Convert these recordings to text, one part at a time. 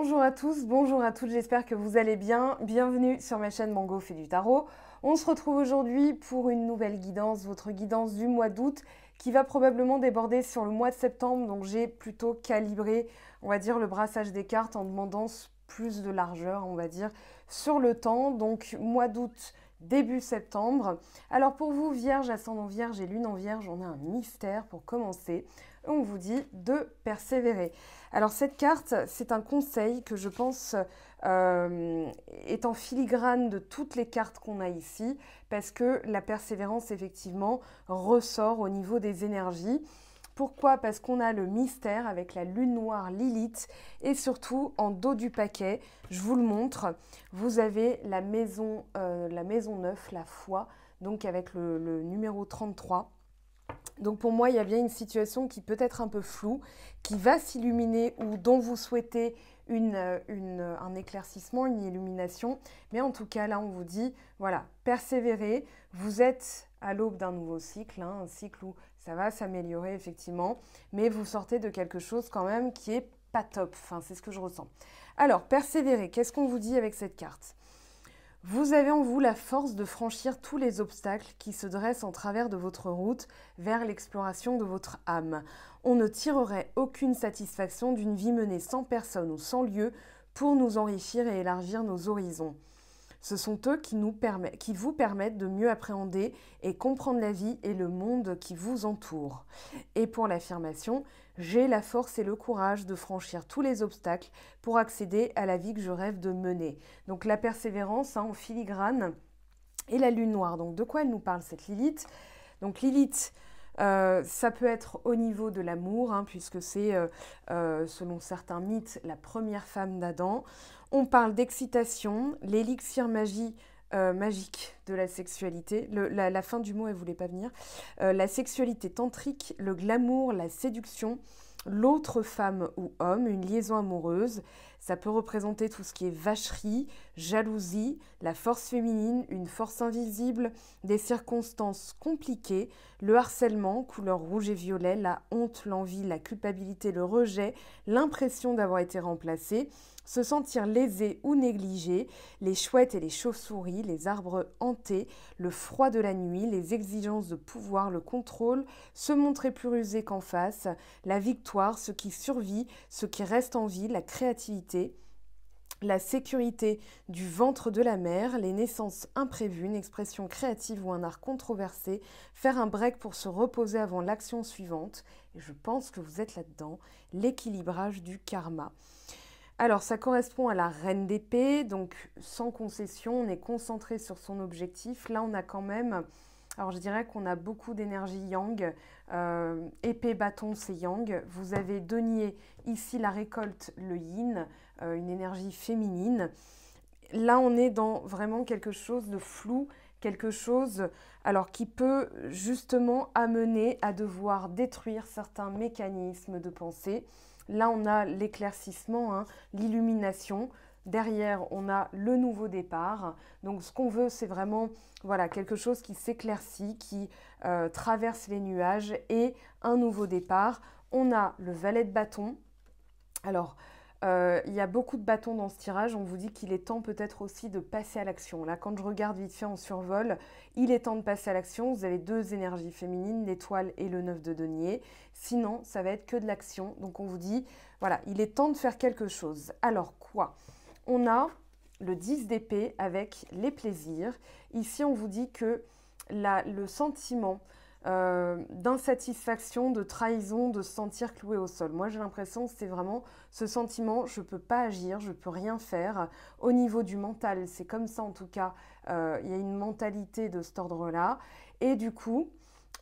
Bonjour à tous, bonjour à toutes, j'espère que vous allez bien. Bienvenue sur ma chaîne Mango fait du tarot. On se retrouve aujourd'hui pour une nouvelle guidance, votre guidance du mois d'août qui va probablement déborder sur le mois de septembre. Donc j'ai plutôt calibré, on va dire, le brassage des cartes en demandant plus de largeur, on va dire, sur le temps. Donc mois d'août, début septembre. Alors pour vous, Vierge, ascendant Vierge et Lune en Vierge, on a un mystère pour commencer. On vous dit de persévérer. Alors cette carte, c'est un conseil que je pense est en filigrane de toutes les cartes qu'on a ici, parce que la persévérance, effectivement, ressort au niveau des énergies. Pourquoi? Parce qu'on a le mystère avec la lune noire Lilith et surtout en dos du paquet, je vous le montre, vous avez la maison 9, la foi, donc avec le numéro 33. Donc pour moi, il y a bien une situation qui peut être un peu floue, qui va s'illuminer ou dont vous souhaitez un éclaircissement, une illumination. Mais en tout cas, là, on vous dit, voilà, persévérez. Vous êtes à l'aube d'un nouveau cycle, un cycle où ça va s'améliorer effectivement, mais vous sortez de quelque chose quand même qui est pas top. Enfin, c'est ce que je ressens. Alors, persévérez, qu'est-ce qu'on vous dit avec cette carte ? Vous avez en vous la force de franchir tous les obstacles qui se dressent en travers de votre route vers l'exploration de votre âme. On ne tirerait aucune satisfaction d'une vie menée sans personne ou sans lieu pour nous enrichir et élargir nos horizons. Ce sont eux qui vous permettent de mieux appréhender et comprendre la vie et le monde qui vous entoure. Et pour l'affirmation, j'ai la force et le courage de franchir tous les obstacles pour accéder à la vie que je rêve de mener. Donc la persévérance en filigrane et la lune noire. Donc de quoi elle nous parle cette Lilith? Donc Lilith, ça peut être au niveau de l'amour, puisque c'est, selon certains mythes, la première femme d'Adam. On parle d'excitation, l'élixir magique de la sexualité. La fin du mot, elle ne voulait pas venir. La sexualité tantrique, le glamour, la séduction, l'autre femme ou homme, une liaison amoureuse. Ça peut représenter tout ce qui est vacherie, jalousie, la force féminine, une force invisible, des circonstances compliquées, le harcèlement, couleur rouge et violet, la honte, l'envie, la culpabilité, le rejet, l'impression d'avoir été remplacé, se sentir lésé ou négligé, les chouettes et les chauves-souris, les arbres hantés, le froid de la nuit, les exigences de pouvoir, le contrôle, se montrer plus rusé qu'en face, la victoire, ce qui survit, ce qui reste en vie, la créativité, la sécurité du ventre de la mère, les naissances imprévues, une expression créative ou un art controversé, faire un break pour se reposer avant l'action suivante, et je pense que vous êtes là-dedans, l'équilibrage du karma. Alors, ça correspond à la reine d'épée, donc sans concession, on est concentré sur son objectif. Là, on a quand même, alors je dirais qu'on a beaucoup d'énergie yang, épée, bâton, c'est yang. Vous avez denier, ici la récolte, le yin, une énergie féminine. Là, on est dans vraiment quelque chose de flou, quelque chose alors qui peut justement amener à devoir détruire certains mécanismes de pensée. Là, on a l'éclaircissement, l'illumination. Derrière, on a le nouveau départ. Donc, ce qu'on veut, c'est vraiment voilà, quelque chose qui s'éclaircit, qui traverse les nuages et un nouveau départ. On a le valet de bâton. Alors, il y a beaucoup de bâtons dans ce tirage. On vous dit qu'il est temps peut-être aussi de passer à l'action. Là, quand je regarde vite fait en survol, il est temps de passer à l'action. Vous avez deux énergies féminines, l'étoile et le 9 de denier. Sinon, ça va être que de l'action. Donc, on vous dit, voilà, il est temps de faire quelque chose. Alors, quoi? On a le 10 d'épée avec les plaisirs. Ici, on vous dit que le sentiment d'insatisfaction, de trahison, de se sentir cloué au sol. Moi, j'ai l'impression que c'est vraiment ce sentiment, je ne peux pas agir, je ne peux rien faire. Au niveau du mental, c'est comme ça en tout cas, il y a une mentalité de cet ordre-là. Et du coup,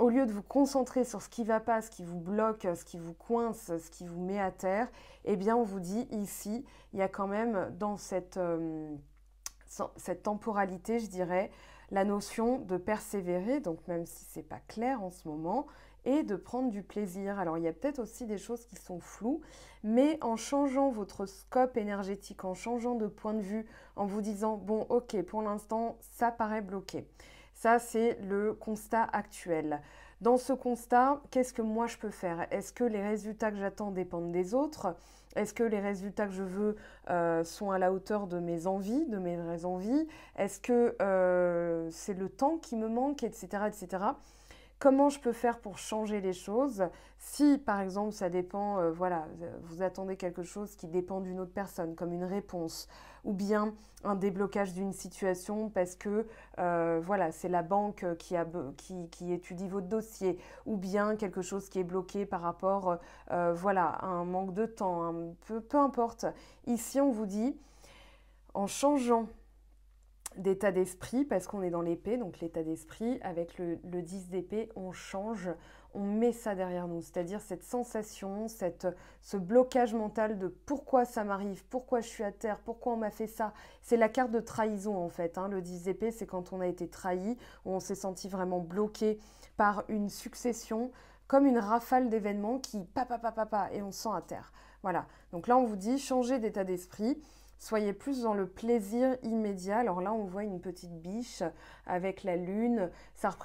au lieu de vous concentrer sur ce qui ne va pas, ce qui vous bloque, ce qui vous coince, ce qui vous met à terre, eh bien, on vous dit ici, il y a quand même dans cette temporalité, je dirais, la notion de persévérer, donc même si ce n'est pas clair en ce moment, et de prendre du plaisir. Alors il y a peut-être aussi des choses qui sont floues, mais en changeant votre scope énergétique, en changeant de point de vue, en vous disant, bon ok, pour l'instant, ça paraît bloqué. Ça, c'est le constat actuel. Dans ce constat, qu'est-ce que moi je peux faire? Est-ce que les résultats que j'attends dépendent des autres? Est-ce que les résultats que je veux sont à la hauteur de mes envies, de mes vraies envies? Est-ce que c'est le temps qui me manque, etc., etc. Comment je peux faire pour changer les choses? Si, par exemple, ça dépend, voilà, vous attendez quelque chose qui dépend d'une autre personne, comme une réponse, ou bien un déblocage d'une situation parce que, voilà, c'est la banque qui étudie votre dossier, ou bien quelque chose qui est bloqué par rapport, voilà, à un manque de temps, peu importe. Ici, on vous dit, en changeant d'état d'esprit, parce qu'on est dans l'épée, donc l'état d'esprit, avec le 10 d'épée, on change, on met ça derrière nous, c'est-à-dire cette sensation, ce blocage mental de pourquoi ça m'arrive, pourquoi je suis à terre, pourquoi on m'a fait ça. C'est la carte de trahison en fait, hein. Le 10 d'épée, c'est quand on a été trahi, où on s'est senti vraiment bloqué par une succession, comme une rafale d'événements qui papa, et on se sent à terre. Voilà, donc là on vous dit, changez d'état d'esprit. Soyez plus dans le plaisir immédiat. Alors là, on voit une petite biche avec la lune,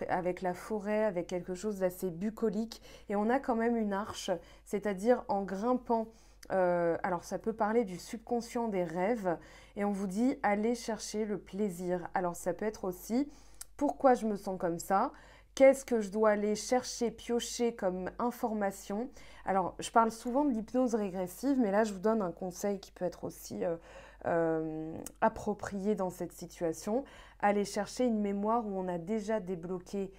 avec la forêt, avec quelque chose d'assez bucolique. Et on a quand même une arche, c'est-à-dire en grimpant. Alors ça peut parler du subconscient des rêves. Et on vous dit, allez chercher le plaisir. Alors ça peut être aussi, pourquoi je me sens comme ça ? Qu'est-ce que je dois aller chercher, piocher comme information? Alors, je parle souvent de l'hypnose régressive, mais là, je vous donne un conseil qui peut être aussi approprié dans cette situation. Aller chercher une mémoire où on a déjà débloqué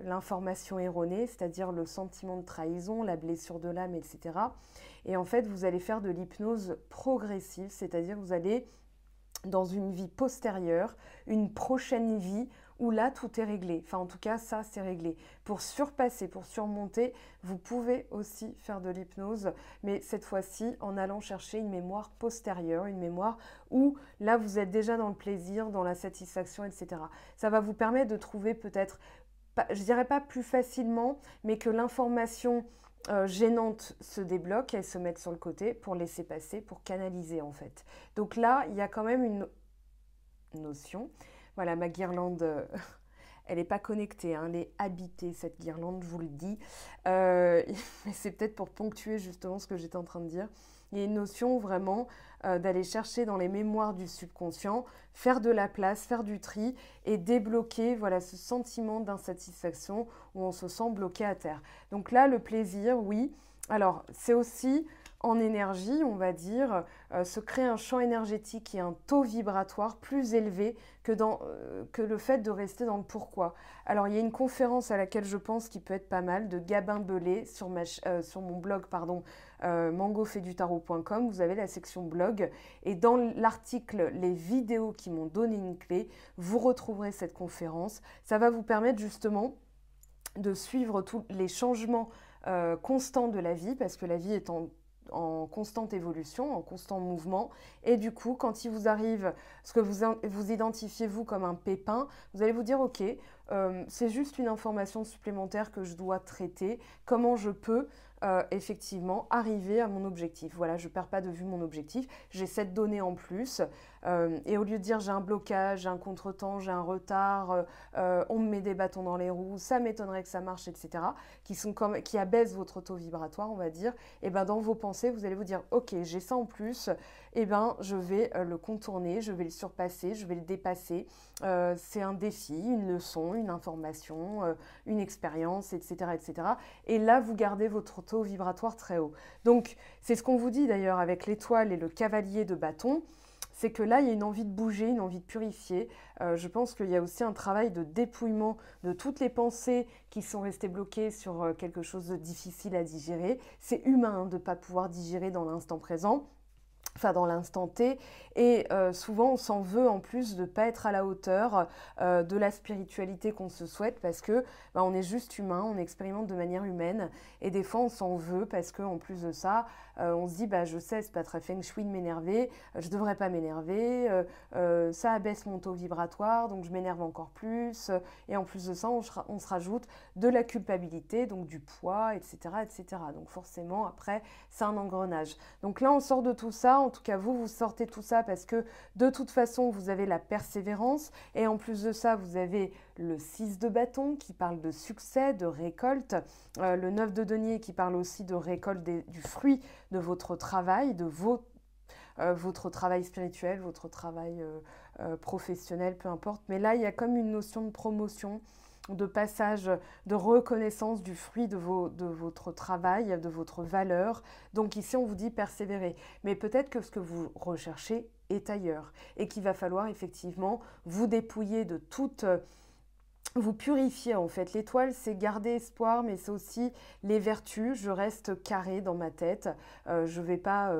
l'information erronée, c'est-à-dire le sentiment de trahison, la blessure de l'âme, etc. Et en fait, vous allez faire de l'hypnose progressive, c'est-à-dire vous allez dans une vie postérieure, une prochaine vie, où là, tout est réglé. Enfin, en tout cas, ça, c'est réglé. Pour surpasser, pour surmonter, vous pouvez aussi faire de l'hypnose, mais cette fois-ci, en allant chercher une mémoire postérieure, une mémoire où, là, vous êtes déjà dans le plaisir, dans la satisfaction, etc. Ça va vous permettre de trouver peut-être, je dirais pas plus facilement, mais que l'information gênante se débloque, elle se met sur le côté pour laisser passer, pour canaliser, en fait. Donc là, il y a quand même une notion. Voilà, ma guirlande, elle n'est pas connectée, hein, elle est habitée, cette guirlande, je vous le dis. Mais c'est peut-être pour ponctuer justement ce que j'étais en train de dire. Il y a une notion vraiment d'aller chercher dans les mémoires du subconscient, faire de la place, faire du tri et débloquer voilà, ce sentiment d'insatisfaction où on se sent bloqué à terre. Donc là, le plaisir, oui. Alors, c'est aussi en énergie, on va dire, se créer un champ énergétique et un taux vibratoire plus élevé que le fait de rester dans le pourquoi. Alors, il y a une conférence à laquelle je pense qui peut être pas mal, de Gabin Belé, sur mon blog, mangofaidutarot.com. Vous avez la section blog, et dans l'article « Les vidéos qui m'ont donné une clé », vous retrouverez cette conférence. Ça va vous permettre justement de suivre tous les changements constants de la vie, parce que la vie est en constante évolution, en constant mouvement. Et du coup, quand il vous arrive ce que vous identifiez vous comme un pépin, vous allez vous dire, ok, c'est juste une information supplémentaire que je dois traiter. Comment je peux effectivement arriver à mon objectif? Voilà, je ne perds pas de vue mon objectif. J'ai cette donnée en plus. Et au lieu de dire j'ai un blocage, j'ai un contretemps, j'ai un retard, on me met des bâtons dans les roues, ça m'étonnerait que ça marche, etc., qui abaissent votre taux vibratoire, on va dire, et ben dans vos pensées, vous allez vous dire, ok, j'ai ça en plus, et ben je vais le contourner, je vais le surpasser, je vais le dépasser. C'est un défi, une leçon, une information, une expérience, etc., etc. Et là, vous gardez votre taux vibratoire très haut. Donc, c'est ce qu'on vous dit d'ailleurs avec l'étoile et le cavalier de bâton. C'est que là, il y a une envie de bouger, une envie de purifier. Je pense qu'il y a aussi un travail de dépouillement de toutes les pensées qui sont restées bloquées sur quelque chose de difficile à digérer. C'est humain de ne pas pouvoir digérer dans l'instant présent, enfin dans l'instant T, et souvent on s'en veut en plus de ne pas être à la hauteur de la spiritualité qu'on se souhaite, parce que on est juste humain, on expérimente de manière humaine, et des fois on s'en veut parce qu'en plus de ça, on se dit je sais, c'est pas très feng shui de m'énerver, je devrais pas m'énerver, ça abaisse mon taux vibratoire, donc je m'énerve encore plus, et en plus de ça on se rajoute de la culpabilité, donc du poids, etc., etc. Donc forcément après c'est un engrenage. Donc là on sort de tout ça, en tout cas vous sortez tout ça parce que de toute façon vous avez la persévérance et en plus de ça vous avez le 6 de bâton qui parle de succès, de récolte, le 9 de denier qui parle aussi de récolte du fruit de votre travail, de votre travail spirituel, votre travail professionnel, peu importe. Mais là, il y a comme une notion de promotion, de passage, de reconnaissance du fruit de votre travail, de votre valeur. Donc ici, on vous dit persévérer. Mais peut-être que ce que vous recherchez est ailleurs et qu'il va falloir effectivement vous dépouiller de toute... vous purifier en fait. L'étoile, c'est garder espoir, mais c'est aussi les vertus. Je reste carré dans ma tête. Je ne vais pas...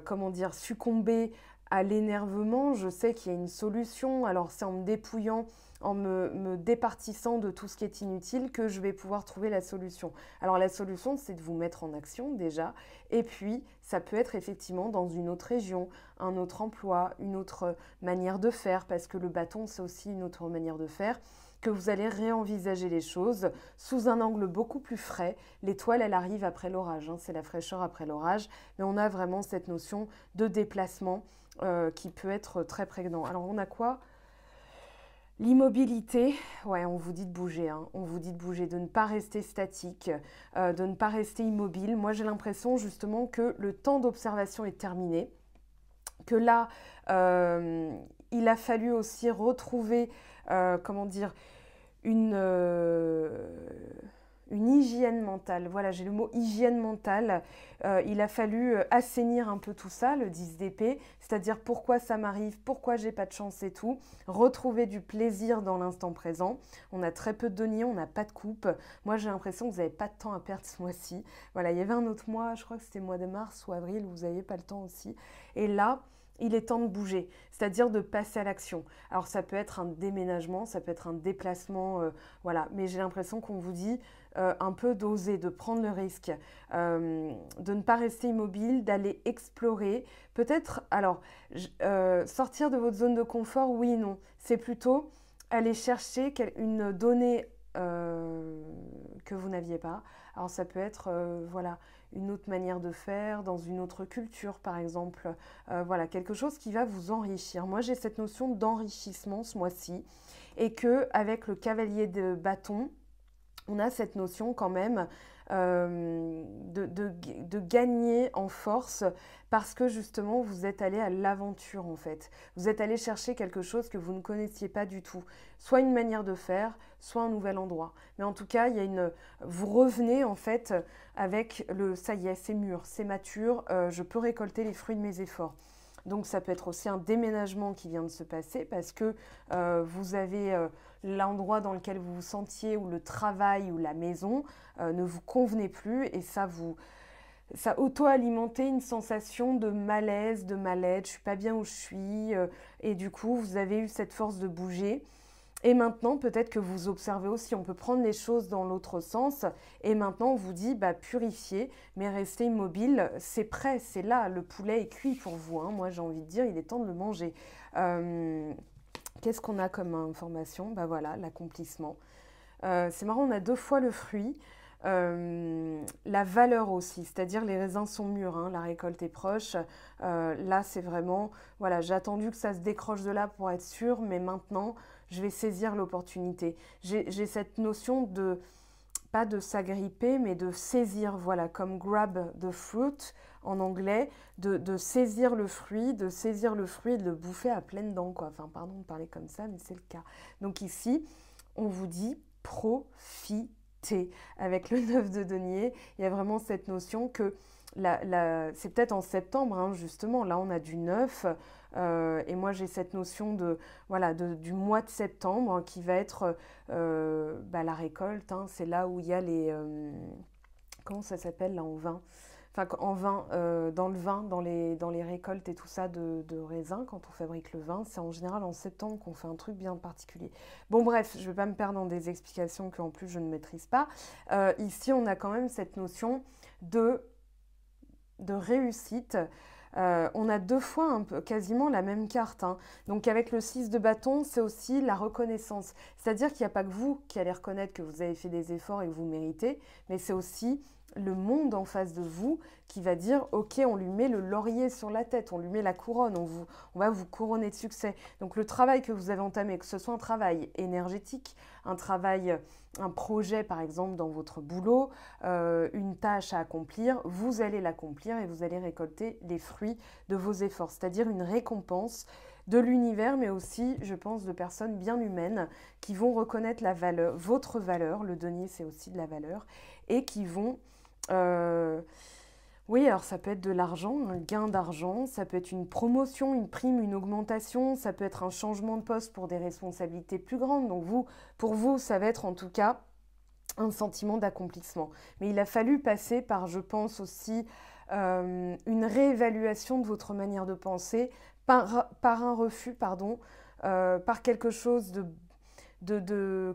comment dire, succomber à l'énervement. Je sais qu'il y a une solution. Alors c'est en me dépouillant, en me départissant de tout ce qui est inutile que je vais pouvoir trouver la solution. Alors la solution, c'est de vous mettre en action déjà. Et puis, ça peut être effectivement dans une autre région, un autre emploi, une autre manière de faire, parce que le bâton, c'est aussi une autre manière de faire, que vous allez réenvisager les choses sous un angle beaucoup plus frais. L'étoile, elle arrive après l'orage, hein, c'est la fraîcheur après l'orage, mais on a vraiment cette notion de déplacement qui peut être très prégnant. Alors on a quoi ? L'immobilité, ouais, on vous dit de bouger, hein. On vous dit de bouger, de ne pas rester statique, de ne pas rester immobile. Moi, j'ai l'impression justement que le temps d'observation est terminé, que là, il a fallu aussi retrouver, comment dire, une hygiène mentale. Voilà, j'ai le mot hygiène mentale. Il a fallu assainir un peu tout ça, le 10 d'épée, c'est-à-dire pourquoi ça m'arrive, pourquoi j'ai pas de chance et tout. Retrouver du plaisir dans l'instant présent. On a très peu de deniers, on n'a pas de coupe. Moi, j'ai l'impression que vous n'avez pas de temps à perdre ce mois-ci. Voilà, il y avait un autre mois, je crois que c'était le mois de mars ou avril, où vous n'aviez pas le temps aussi. Et là, il est temps de bouger, c'est-à-dire de passer à l'action. Alors ça peut être un déménagement, ça peut être un déplacement, voilà. Mais j'ai l'impression qu'on vous dit un peu d'oser, de prendre le risque, de ne pas rester immobile, d'aller explorer. Peut-être, alors, sortir de votre zone de confort, oui, non. C'est plutôt aller chercher une donnée que vous n'aviez pas. Alors ça peut être, voilà, une autre manière de faire, dans une autre culture par exemple, voilà, quelque chose qui va vous enrichir. Moi j'ai cette notion d'enrichissement ce mois-ci et que avec le cavalier de bâton, on a cette notion quand même de gagner en force parce que justement vous êtes allé à l'aventure en fait. Vous êtes allé chercher quelque chose que vous ne connaissiez pas du tout. Soit une manière de faire, soit un nouvel endroit. Mais en tout cas, vous revenez en fait avec ça y est, c'est mûr, c'est mature, je peux récolter les fruits de mes efforts. Donc ça peut être aussi un déménagement qui vient de se passer parce que vous avez l'endroit dans lequel vous vous sentiez ou le travail ou la maison ne vous convenait plus et ça auto-alimentait une sensation de malaise, de mal-être, je suis pas bien où je suis et du coup vous avez eu cette force de bouger. Et maintenant, peut-être que vous observez aussi, on peut prendre les choses dans l'autre sens. Et maintenant, on vous dit, bah, purifiez, mais restez immobile. C'est prêt, c'est là, le poulet est cuit pour vous. Hein. Moi, j'ai envie de dire, il est temps de le manger. Qu'est-ce qu'on a comme information ? Bah voilà, l'accomplissement. C'est marrant, on a 2 fois le fruit. La valeur aussi, c'est-à-dire les raisins sont mûrs, hein, la récolte est proche. Là, c'est vraiment, voilà, j'ai attendu que ça se décroche de là pour être sûre, mais maintenant, je vais saisir l'opportunité. J'ai cette notion de, pas de s'agripper, mais de saisir, voilà, comme grab the fruit en anglais, de saisir le fruit, et de le bouffer à pleines dents, quoi. Enfin, pardon de parler comme ça, mais c'est le cas. Donc ici, on vous dit profitez. Avec le 9 de denier, il y a vraiment cette notion que c'est peut-être en septembre, hein, justement, là on a du 9, et moi j'ai cette notion du mois de septembre hein, qui va être la récolte, hein, c'est là où il y a les... comment ça s'appelle là en vin ? Enfin, en vin, dans le vin, dans les récoltes et tout ça de raisins, quand on fabrique le vin, c'est en général en septembre qu'on fait un truc bien particulier. Bon bref, je ne vais pas me perdre dans des explications qu'en plus je ne maîtrise pas. Ici, on a quand même cette notion de réussite. On a 2 fois un peu, quasiment la même carte. Hein. Donc avec le 6 de bâton, c'est aussi la reconnaissance. C'est-à-dire qu'il n'y a pas que vous qui allez reconnaître que vous avez fait des efforts et que vous méritez, mais c'est aussi le monde en face de vous qui va dire « Ok, on lui met le laurier sur la tête, on lui met la couronne, on va vous couronner de succès. » Donc le travail que vous avez entamé, que ce soit un travail énergétique, un travail, un projet par exemple dans votre boulot, une tâche à accomplir, vous allez l'accomplir et vous allez récolter les fruits de vos efforts, c'est-à-dire une récompense de l'univers, mais aussi, je pense, de personnes bien humaines qui vont reconnaître la valeur, votre valeur, le denier c'est aussi de la valeur, et qui vont... oui, alors ça peut être de l'argent, un gain d'argent, ça peut être une promotion, une prime, une augmentation, ça peut être un changement de poste pour des responsabilités plus grandes. Donc pour vous, ça va être en tout cas un sentiment d'accomplissement. Mais il a fallu passer par, je pense aussi, une réévaluation de votre manière de penser, par un refus, pardon, par quelque chose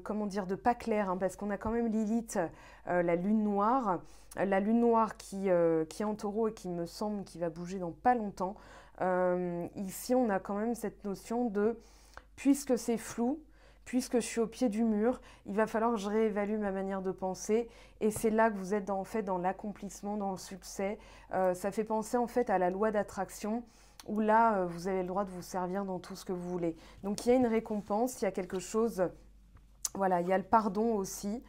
comment dire, de pas clair, hein, parce qu'on a quand même Lilith, la lune noire qui est en taureau et qui me semble qui va bouger dans pas longtemps. Ici, on a quand même cette notion de, puisque c'est flou, puisque je suis au pied du mur, il va falloir que je réévalue ma manière de penser. Et c'est là que vous êtes en fait dans l'accomplissement, dans le succès. Ça fait penser en fait à la loi d'attraction, où là, vous avez le droit de vous servir dans tout ce que vous voulez. Donc il y a une récompense, il y a quelque chose... Voilà, il y a le pardon aussi.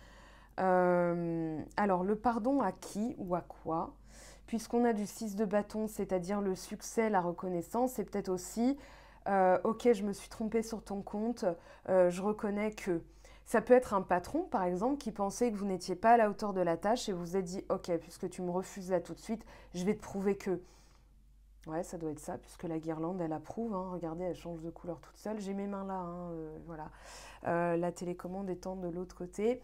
Alors, le pardon à qui ou à quoi? Puisqu'on a du 6 de bâton, c'est-à-dire le succès, la reconnaissance, c'est peut-être aussi ok, je me suis trompée sur ton compte, je reconnais que. Ça peut être un patron, par exemple, qui pensait que vous n'étiez pas à la hauteur de la tâche et vous a dit ok, puisque tu me refuses là tout de suite, je vais te prouver que. Ouais, ça doit être ça, puisque la guirlande, elle approuve. Hein. Regardez, elle change de couleur toute seule. J'ai mes mains là, hein, voilà. La télécommande étant de l'autre côté.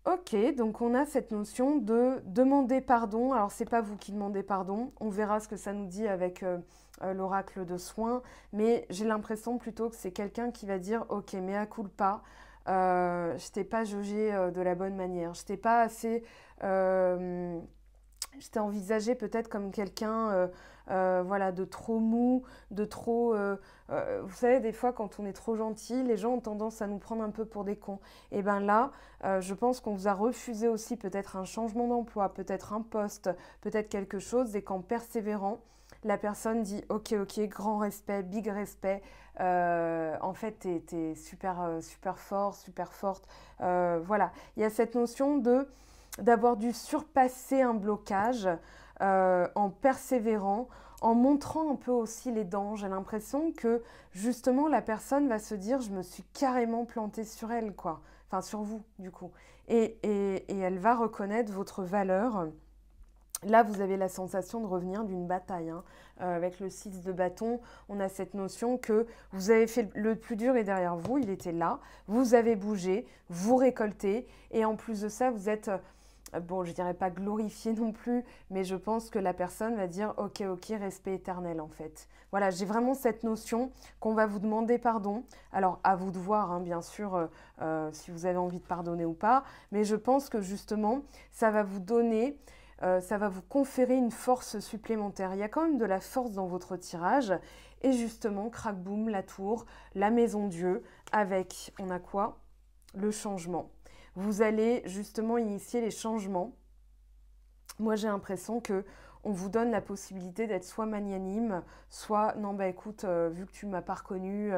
Ok, donc on a cette notion de demander pardon. Alors, c'est pas vous qui demandez pardon. On verra ce que ça nous dit avec l'oracle de soins. Mais j'ai l'impression plutôt que c'est quelqu'un qui va dire ok, mea culpa. Je t'ai pas jaugé de la bonne manière. Je t'ai pas assez... je t'ai envisagé peut-être comme quelqu'un voilà, de trop mou, de trop... vous savez, des fois, quand on est trop gentil, les gens ont tendance à nous prendre un peu pour des cons. Et bien là, je pense qu'on vous a refusé aussi peut-être un changement d'emploi, peut-être un poste, peut-être quelque chose, et qu'en persévérant, la personne dit ok, ok, grand respect, big respect. En fait, t'es super, super fort, super forte. Voilà, il y a cette notion d'avoir dû surpasser un blocage en persévérant, en montrant un peu aussi les dents. J'ai l'impression que justement la personne va se dire je me suis carrément plantée sur elle, quoi. Enfin sur vous du coup. Et elle va reconnaître votre valeur. Là, vous avez la sensation de revenir d'une bataille. Hein. Avec le 6 de bâton, on a cette notion que vous avez fait le plus dur est derrière vous, il était là, vous avez bougé, vous récoltez, et en plus de ça, vous êtes, bon, je dirais pas glorifié non plus, mais je pense que la personne va dire ok, ok, respect éternel en fait. Voilà, j'ai vraiment cette notion qu'on va vous demander pardon. Alors, à vous de voir, hein, bien sûr, si vous avez envie de pardonner ou pas, mais je pense que justement, ça va vous donner... ça va vous conférer une force supplémentaire. Il y a quand même de la force dans votre tirage. Et justement, crac boum, la tour, la maison Dieu, avec, on a quoi? Le changement. Vous allez justement initier les changements. Moi, j'ai l'impression que on vous donne la possibilité d'être soit magnanime, soit non, bah écoute, vu que tu m'as pas reconnu,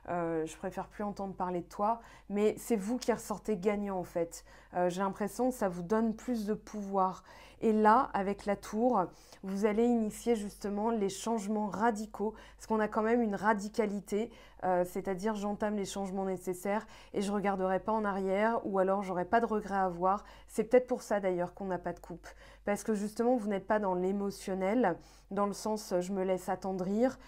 je préfère plus entendre parler de toi. Mais c'est vous qui ressortez gagnant en fait. J'ai l'impression que ça vous donne plus de pouvoir. Et là, avec la tour, vous allez initier justement les changements radicaux, parce qu'on a quand même une radicalité, c'est-à-dire j'entame les changements nécessaires et je ne regarderai pas en arrière, ou alors j'aurai pas de regrets à avoir. C'est peut-être pour ça d'ailleurs qu'on n'a pas de coupe, parce que justement vous n'êtes pas dans l'émotionnel, dans le sens je me laisse attendrir,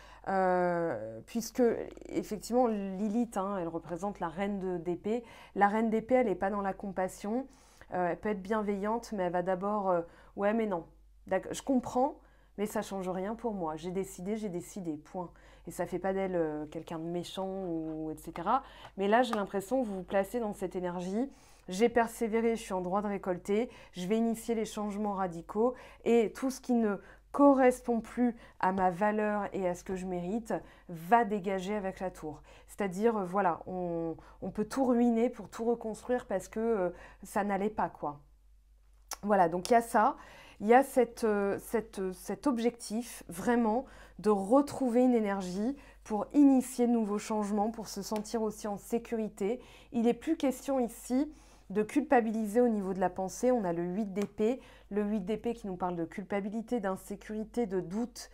puisque effectivement Lilith, hein, elle représente la reine d'épée. La reine d'épée, elle n'est pas dans la compassion. Elle peut être bienveillante, mais elle va d'abord... ouais, mais non. Je comprends, mais ça ne change rien pour moi. J'ai décidé, point. Et ça ne fait pas d'elle quelqu'un de méchant, ou etc. Mais là, j'ai l'impression que vous vous placez dans cette énergie. J'ai persévéré, je suis en droit de récolter. Je vais initier les changements radicaux. Et tout ce qui ne correspond plus à ma valeur et à ce que je mérite va dégager avec la tour. C'est-à-dire, voilà, on peut tout ruiner pour tout reconstruire parce que ça n'allait pas, quoi. Voilà, donc il y a ça, il y a cet objectif vraiment de retrouver une énergie pour initier de nouveaux changements, pour se sentir aussi en sécurité. Il n'est plus question ici de culpabiliser au niveau de la pensée. On a le 8 d'épée, le 8 d'épée qui nous parle de culpabilité, d'insécurité, de doute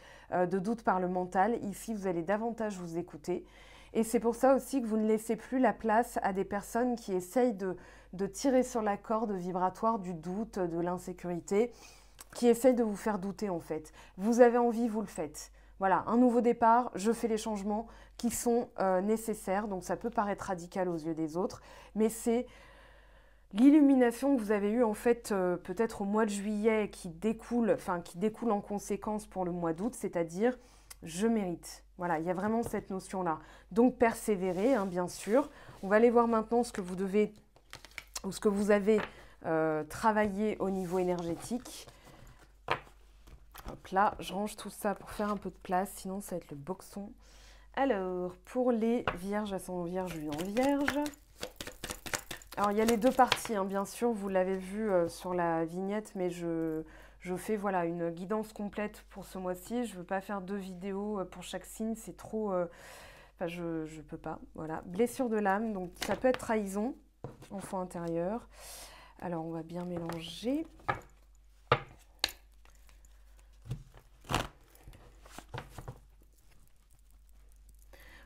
par le mental. Ici, vous allez davantage vous écouter. Et c'est pour ça aussi que vous ne laissez plus la place à des personnes qui essayent de tirer sur la corde vibratoire du doute, de l'insécurité, qui essayent de vous faire douter en fait. Vous avez envie, vous le faites. Voilà, un nouveau départ, je fais les changements qui sont nécessaires. Donc ça peut paraître radical aux yeux des autres, mais c'est l'illumination que vous avez eue en fait peut-être au mois de juillet qui découle en conséquence pour le mois d'août, c'est-à-dire je mérite. Voilà, il y a vraiment cette notion-là. Donc persévérer, hein, bien sûr. On va aller voir maintenant ce que vous devez ou ce que vous avez travaillé au niveau énergétique. Hop là, je range tout ça pour faire un peu de place, sinon ça va être le boxon. Alors, pour les vierges, ascendant vierge, lion vierge. Alors, il y a les deux parties, hein, bien sûr, vous l'avez vu sur la vignette, mais je fais voilà, une guidance complète pour ce mois-ci. Je ne veux pas faire 2 vidéos pour chaque signe, c'est trop... Enfin, je ne peux pas, voilà. Blessure de l'âme, donc ça peut être trahison, enfant intérieur. Alors, on va bien mélanger.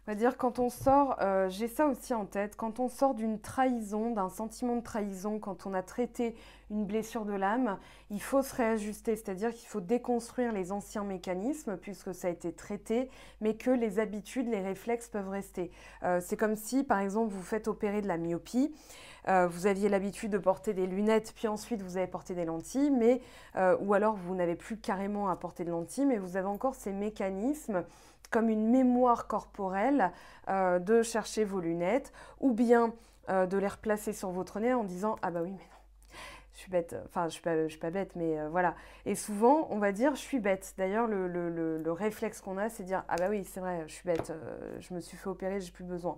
On va dire quand on sort, j'ai ça aussi en tête, quand on sort d'une trahison, d'un sentiment de trahison, quand on a traité une blessure de l'âme, il faut se réajuster, c'est-à-dire qu'il faut déconstruire les anciens mécanismes puisque ça a été traité, mais que les habitudes, les réflexes peuvent rester. C'est comme si, par exemple, vous faites opérer de la myopie, vous aviez l'habitude de porter des lunettes, puis ensuite vous avez porté des lentilles, mais, ou alors vous n'avez plus carrément à porter de lentilles, mais vous avez encore ces mécanismes comme une mémoire corporelle de chercher vos lunettes ou bien de les replacer sur votre nez en disant « Ah bah oui, mais non, je suis bête. » Enfin, je suis pas bête, mais voilà. Et souvent, on va dire « Je suis bête ». D'ailleurs, le réflexe qu'on a, c'est dire « Ah bah oui, c'est vrai, je suis bête. Je me suis fait opérer, j'ai plus besoin. »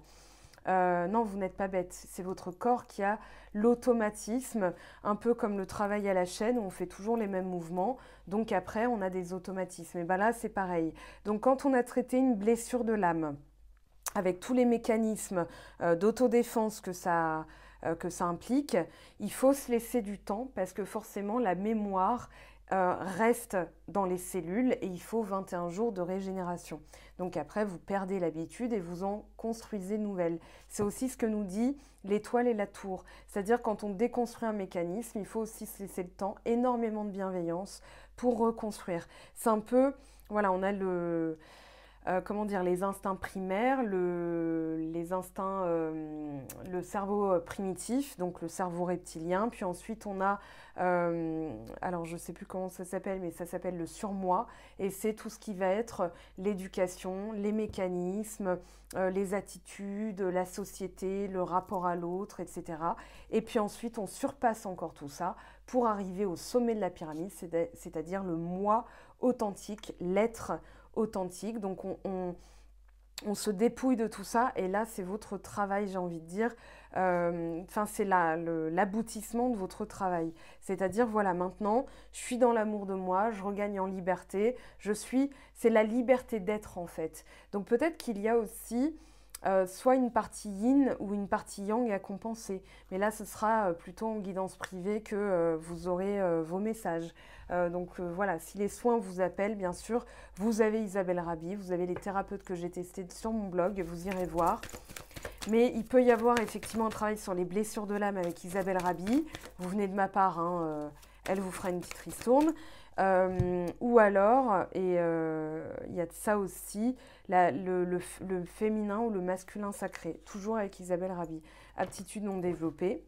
Non, vous n'êtes pas bête. C'est votre corps qui a l'automatisme, un peu comme le travail à la chaîne où on fait toujours les mêmes mouvements. Donc après, on a des automatismes. Et bien là, c'est pareil. Donc quand on a traité une blessure de l'âme, avec tous les mécanismes d'autodéfense que ça implique, il faut se laisser du temps parce que forcément, la mémoire reste dans les cellules et il faut 21 jours de régénération. Donc après, vous perdez l'habitude et vous en construisez de nouvelles. C'est aussi ce que nous dit l'étoile et la tour. C'est-à-dire quand on déconstruit un mécanisme, il faut aussi se laisser le temps, énormément de bienveillance pour reconstruire. C'est un peu, voilà, on a comment dire, les instincts primaires, les instincts, le cerveau primitif, donc le cerveau reptilien. Puis ensuite, on a, alors je ne sais plus comment ça s'appelle, mais ça s'appelle le surmoi. Et c'est tout ce qui va être l'éducation, les mécanismes, les attitudes, la société, le rapport à l'autre, etc. Et puis ensuite, on surpasse encore tout ça pour arriver au sommet de la pyramide, c'est-à-dire le moi authentique, l'être authentique. Donc on se dépouille de tout ça et là c'est votre travail, j'ai envie de dire. Enfin c'est l'aboutissement de votre travail. C'est-à-dire voilà, maintenant je suis dans l'amour de moi, je regagne en liberté, c'est la liberté d'être en fait. Donc peut-être qu'il y a aussi soit une partie yin ou une partie yang à compenser. Mais là, ce sera plutôt en guidance privée que vous aurez vos messages. Donc voilà, si les soins vous appellent, bien sûr, vous avez Isabelle Rabi, vous avez les thérapeutes que j'ai testés sur mon blog, vous irez voir. Mais il peut y avoir effectivement un travail sur les blessures de l'âme avec Isabelle Rabi. Vous venez de ma part, hein, elle vous fera une petite ristourne. Ou alors, et il y a de ça aussi, le féminin ou le masculin sacré, toujours avec Isabelle Rabi. Aptitude non développée.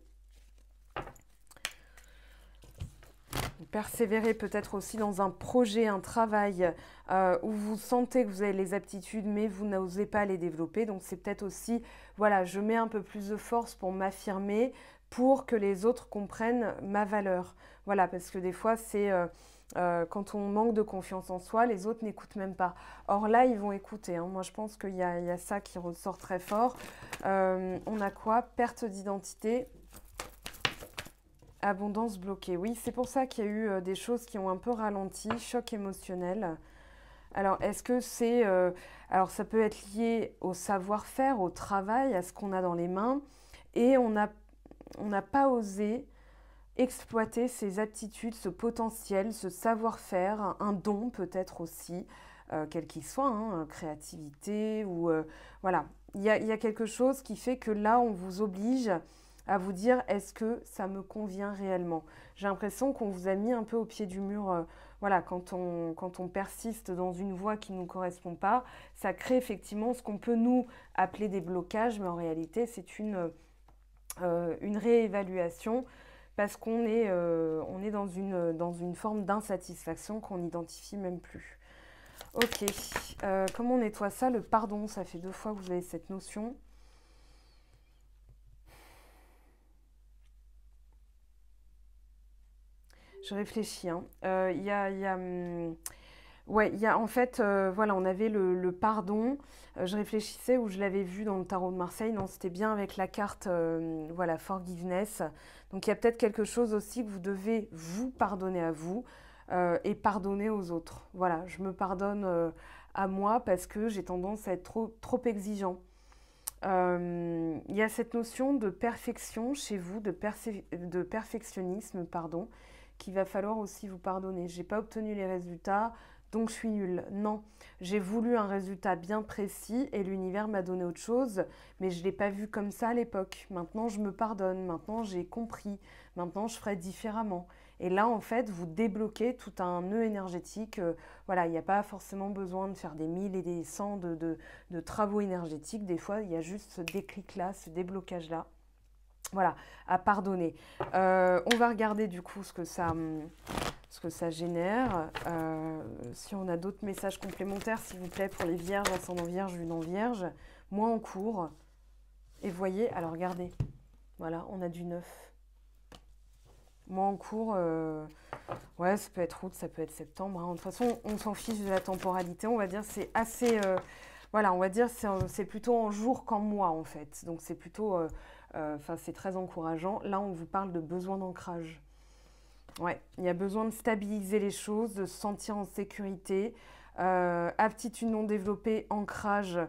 Persévérer peut-être aussi dans un projet, un travail où vous sentez que vous avez les aptitudes mais vous n'osez pas les développer. Donc c'est peut-être aussi, voilà, je mets un peu plus de force pour m'affirmer, pour que les autres comprennent ma valeur. Voilà, parce que des fois c'est... quand on manque de confiance en soi, les autres n'écoutent même pas. Or là, ils vont écouter. Hein. Moi, je pense qu'il y a ça qui ressort très fort. On a quoi? Perte d'identité. Abondance bloquée. Oui, c'est pour ça qu'il y a eu des choses qui ont un peu ralenti, choc émotionnel. Alors, est-ce que c'est... alors, ça peut être lié au savoir-faire, au travail, à ce qu'on a dans les mains, et on n'a pas osé exploiter ses aptitudes, ce potentiel, ce savoir-faire, un don peut-être aussi, quel qu'il soit, hein, créativité ou... voilà, il y a quelque chose qui fait que là, on vous oblige à vous dire est-ce que ça me convient réellement. J'ai l'impression qu'on vous a mis un peu au pied du mur. Voilà, quand on persiste dans une voie qui ne nous correspond pas, ça crée effectivement ce qu'on peut nous appeler des blocages, mais en réalité, c'est une réévaluation parce on est dans une forme d'insatisfaction qu'on n'identifie même plus. Ok, comment on nettoie ça? Le pardon, ça fait 2 fois que vous avez cette notion. Je réfléchis. Hein. Ouais, il y a en fait, voilà, on avait le pardon. Je réfléchissais où je l'avais vu dans le tarot de Marseille. Non, c'était bien avec la carte, voilà, forgiveness. Donc il y a peut-être quelque chose aussi que vous devez vous pardonner à vous et pardonner aux autres. Voilà, je me pardonne à moi parce que j'ai tendance à être trop exigeant. Il y a cette notion de perfection chez vous, de perfectionnisme, pardon, qu'il va falloir aussi vous pardonner. J'ai pas obtenu les résultats, donc je suis nulle. Non, j'ai voulu un résultat bien précis et l'univers m'a donné autre chose, mais je l'ai pas vu comme ça à l'époque. Maintenant, je me pardonne. Maintenant, j'ai compris. Maintenant, je ferai différemment. Et là, en fait, vous débloquez tout un nœud énergétique. Voilà, il n'y a pas forcément besoin de faire des 1000 et des 100 de travaux énergétiques. Des fois, il y a juste ce déclic-là, ce déblocage-là. Voilà, à pardonner. On va regarder du coup ce que ça génère. Si on a d'autres messages complémentaires, s'il vous plaît, pour les vierges, ascendant vierge, lune en vierge. Moi en cours. Et voyez, alors regardez. Voilà, on a du 9. Moi en cours, ouais, ça peut être août, ça peut être septembre. Hein. De toute façon, on s'en fiche de la temporalité. On va dire c'est assez... voilà, on va dire c'est plutôt en jour qu'en mois en fait. Donc c'est plutôt... Enfin, c'est très encourageant. Là, on vous parle de besoin d'ancrage. Ouais, il y a besoin de stabiliser les choses, de se sentir en sécurité. Aptitude non développée, ancrage.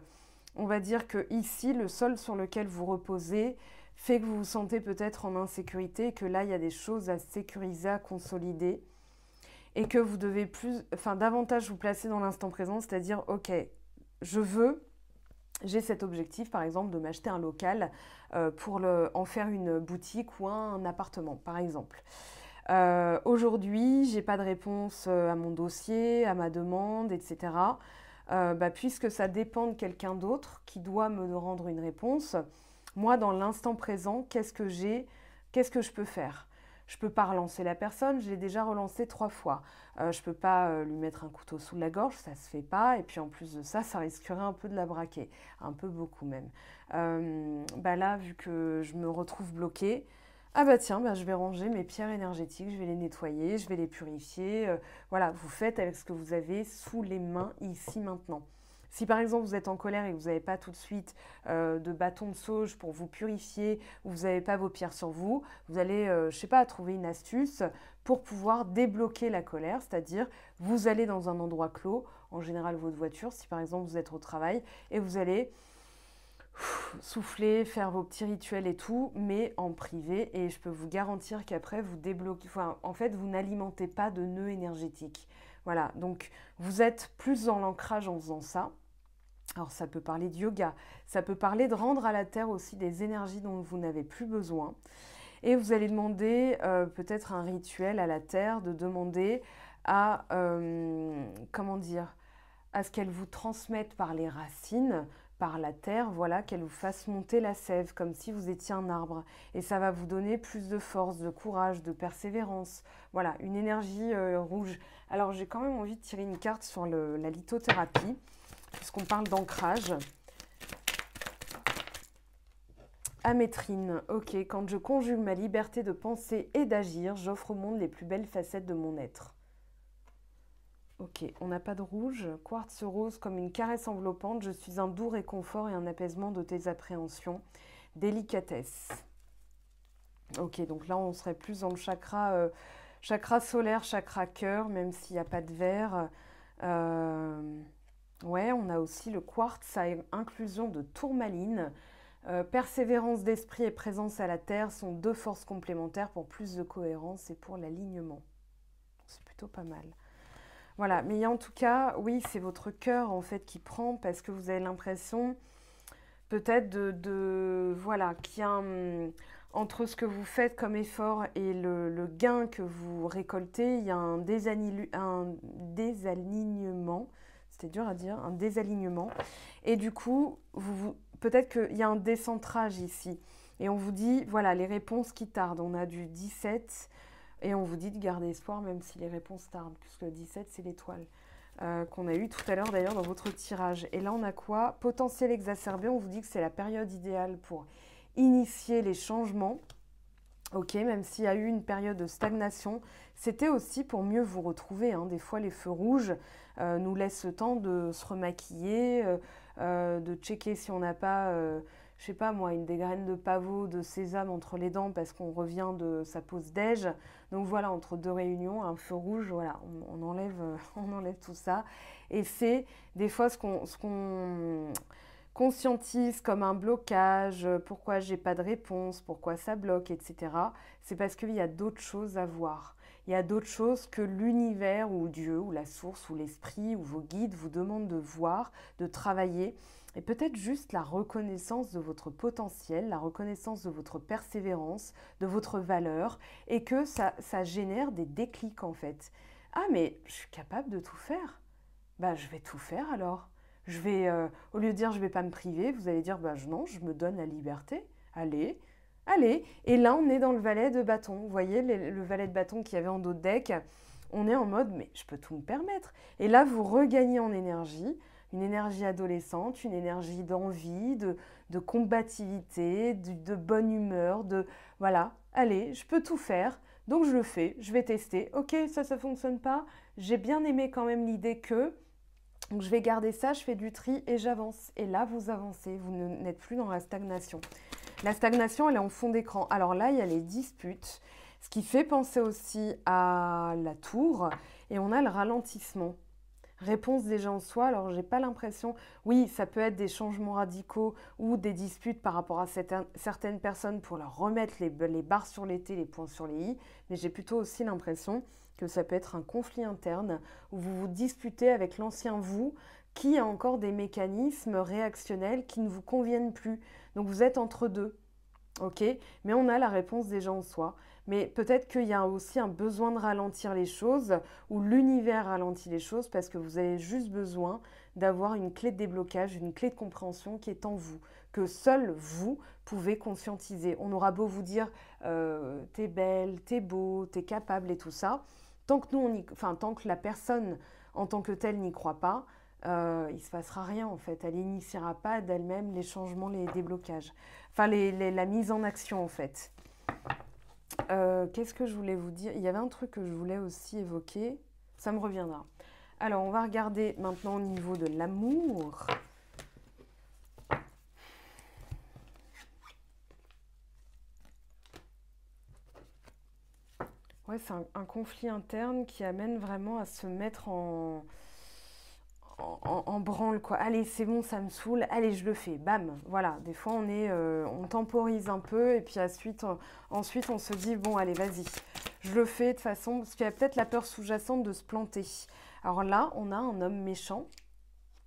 On va dire que ici, le sol sur lequel vous reposez fait que vous vous sentez peut-être en insécurité, que là, il y a des choses à sécuriser, à consolider, et que vous devez davantage vous placer dans l'instant présent, c'est-à-dire, ok, j'ai cet objectif, par exemple, de m'acheter un local pour en faire une boutique ou un appartement, par exemple. Aujourd'hui, j'ai pas de réponse à mon dossier, à ma demande, etc. Puisque ça dépend de quelqu'un d'autre qui doit me rendre une réponse, moi, dans l'instant présent, qu'est-ce que j'ai? Qu'est-ce que je peux faire? Je ne peux pas relancer la personne, je l'ai déjà relancée 3 fois. Je ne peux pas lui mettre un couteau sous la gorge, ça ne se fait pas. Et puis en plus de ça, ça risquerait un peu de la braquer, un peu beaucoup même. Là, vu que je me retrouve bloquée, ah bah tiens, je vais ranger mes pierres énergétiques, je vais les nettoyer, je vais les purifier. Voilà, vous faites avec ce que vous avez sous les mains ici maintenant. Si par exemple vous êtes en colère et que vous n'avez pas tout de suite de bâton de sauge pour vous purifier ou vous n'avez pas vos pierres sur vous, vous allez, je ne sais pas, trouver une astuce pour pouvoir débloquer la colère, c'est-à-dire vous allez dans un endroit clos, en général votre voiture, si par exemple vous êtes au travail, et vous allez souffler, faire vos petits rituels et tout, mais en privé, et je peux vous garantir qu'après vous débloquez, en fait vous n'alimentez pas de nœud énergétique. Voilà, donc vous êtes plus dans l'ancrage en faisant ça. Alors ça peut parler de yoga, ça peut parler de rendre à la terre aussi des énergies dont vous n'avez plus besoin. Et vous allez demander peut-être un rituel à la terre, de demander à, à ce qu'elle vous transmette par les racines, par la terre, voilà, qu'elle vous fasse monter la sève, comme si vous étiez un arbre. Et ça va vous donner plus de force, de courage, de persévérance. Voilà, une énergie rouge. Alors j'ai quand même envie de tirer une carte sur la lithothérapie, puisqu'on parle d'ancrage. Amétrine, ok, quand je conjugue ma liberté de penser et d'agir, j'offre au monde les plus belles facettes de mon être. Ok, on n'a pas de rouge. Quartz rose comme une caresse enveloppante. Je suis un doux réconfort et un apaisement de tes appréhensions. Délicatesse. Ok, donc là, on serait plus dans le chakra solaire, chakra cœur, même s'il n'y a pas de verre. Euh, ouais, on a aussi le quartz à inclusion de tourmaline. Persévérance d'esprit et présence à la terre sont deux forces complémentaires pour plus de cohérence et pour l'alignement. C'est plutôt pas mal. Voilà, mais en tout cas, oui, c'est votre cœur en fait qui prend parce que vous avez l'impression peut-être voilà, qu'il y a entre ce que vous faites comme effort et le gain que vous récoltez, il y a un désalignement, c'était dur à dire, un désalignement. Et du coup, peut-être qu'il y a un décentrage ici. Et on vous dit, voilà, les réponses qui tardent. On a du 17 et on vous dit de garder espoir même si les réponses tardent, puisque le 17, c'est l'étoile. Qu'on a eu tout à l'heure d'ailleurs dans votre tirage. Et là, on a quoi? Potentiel exacerbé, on vous dit que c'est la période idéale pour initier les changements. Ok, même s'il y a eu une période de stagnation, c'était aussi pour mieux vous retrouver. Hein. Des fois, les feux rouges nous laissent le temps de se remaquiller, de checker si on n'a pas, je sais pas moi, des graines de pavot, de sésame entre les dents parce qu'on revient de sa pause déj. Donc voilà, entre deux réunions, un feu rouge, voilà, on enlève, on enlève tout ça. Et c'est des fois ce qu'on conscientise comme un blocage, pourquoi j'ai pas de réponse, pourquoi ça bloque, etc. C'est parce qu'il y a d'autres choses à voir. Il y a d'autres choses que l'univers ou Dieu ou la source ou l'esprit ou vos guides vous demandent de voir, de travailler. Et peut-être juste la reconnaissance de votre potentiel, la reconnaissance de votre persévérance, de votre valeur, et que ça génère des déclics en fait. Ah mais je suis capable de tout faire. Bah je vais tout faire alors. Je vais, au lieu de dire je vais pas me priver, vous allez dire bah non, je me donne la liberté. Allez, allez. Et là on est dans le valet de bâton. Vous voyez le valet de bâton qu'il y avait en dos de deck. On est en mode mais je peux tout me permettre. Et là vous regagnez en énergie, une énergie adolescente, une énergie d'envie, de combativité, de bonne humeur, de voilà, allez, je peux tout faire. Donc je le fais, je vais tester. Ok, ça fonctionne pas. J'ai bien aimé quand même l'idée que donc je vais garder ça, je fais du tri et j'avance. Et là, vous avancez, vous n'êtes plus dans la stagnation. La stagnation, elle est en fond d'écran. Alors là, il y a les disputes, ce qui fait penser aussi à la tour. Et on a le ralentissement. Réponse déjà en soi, alors j'ai pas l'impression, oui, ça peut être des changements radicaux ou des disputes par rapport à certaines personnes pour leur remettre les barres sur les T, les points sur les I, mais j'ai plutôt aussi l'impression que ça peut être un conflit interne où vous vous disputez avec l'ancien vous qui a encore des mécanismes réactionnels qui ne vous conviennent plus. Donc vous êtes entre deux. Ok, mais on a la réponse déjà en soi. Mais peut-être qu'il y a aussi un besoin de ralentir les choses, ou l'univers ralentit les choses, parce que vous avez juste besoin d'avoir une clé de déblocage, une clé de compréhension qui est en vous, que seul vous pouvez conscientiser. On aura beau vous dire t'es belle, t'es beau, t'es capable et tout ça, tant que tant que la personne en tant que telle n'y croit pas, il ne se passera rien en fait. Elle n'initiera pas d'elle-même les changements, les déblocages. Enfin, la mise en action en fait. Qu'est-ce que je voulais vous dire? Il y avait un truc que je voulais aussi évoquer. Ça me reviendra. Alors, on va regarder maintenant au niveau de l'amour. Ouais, c'est un conflit interne qui amène vraiment à se mettre en branle, quoi. Allez, c'est bon, ça me saoule. Allez, je le fais. Bam. Voilà. Des fois, on temporise un peu et puis ensuite, on se dit, bon, allez, vas-y. Je le fais de façon... Parce qu'il y a peut-être la peur sous-jacente de se planter. Alors là, on a un homme méchant.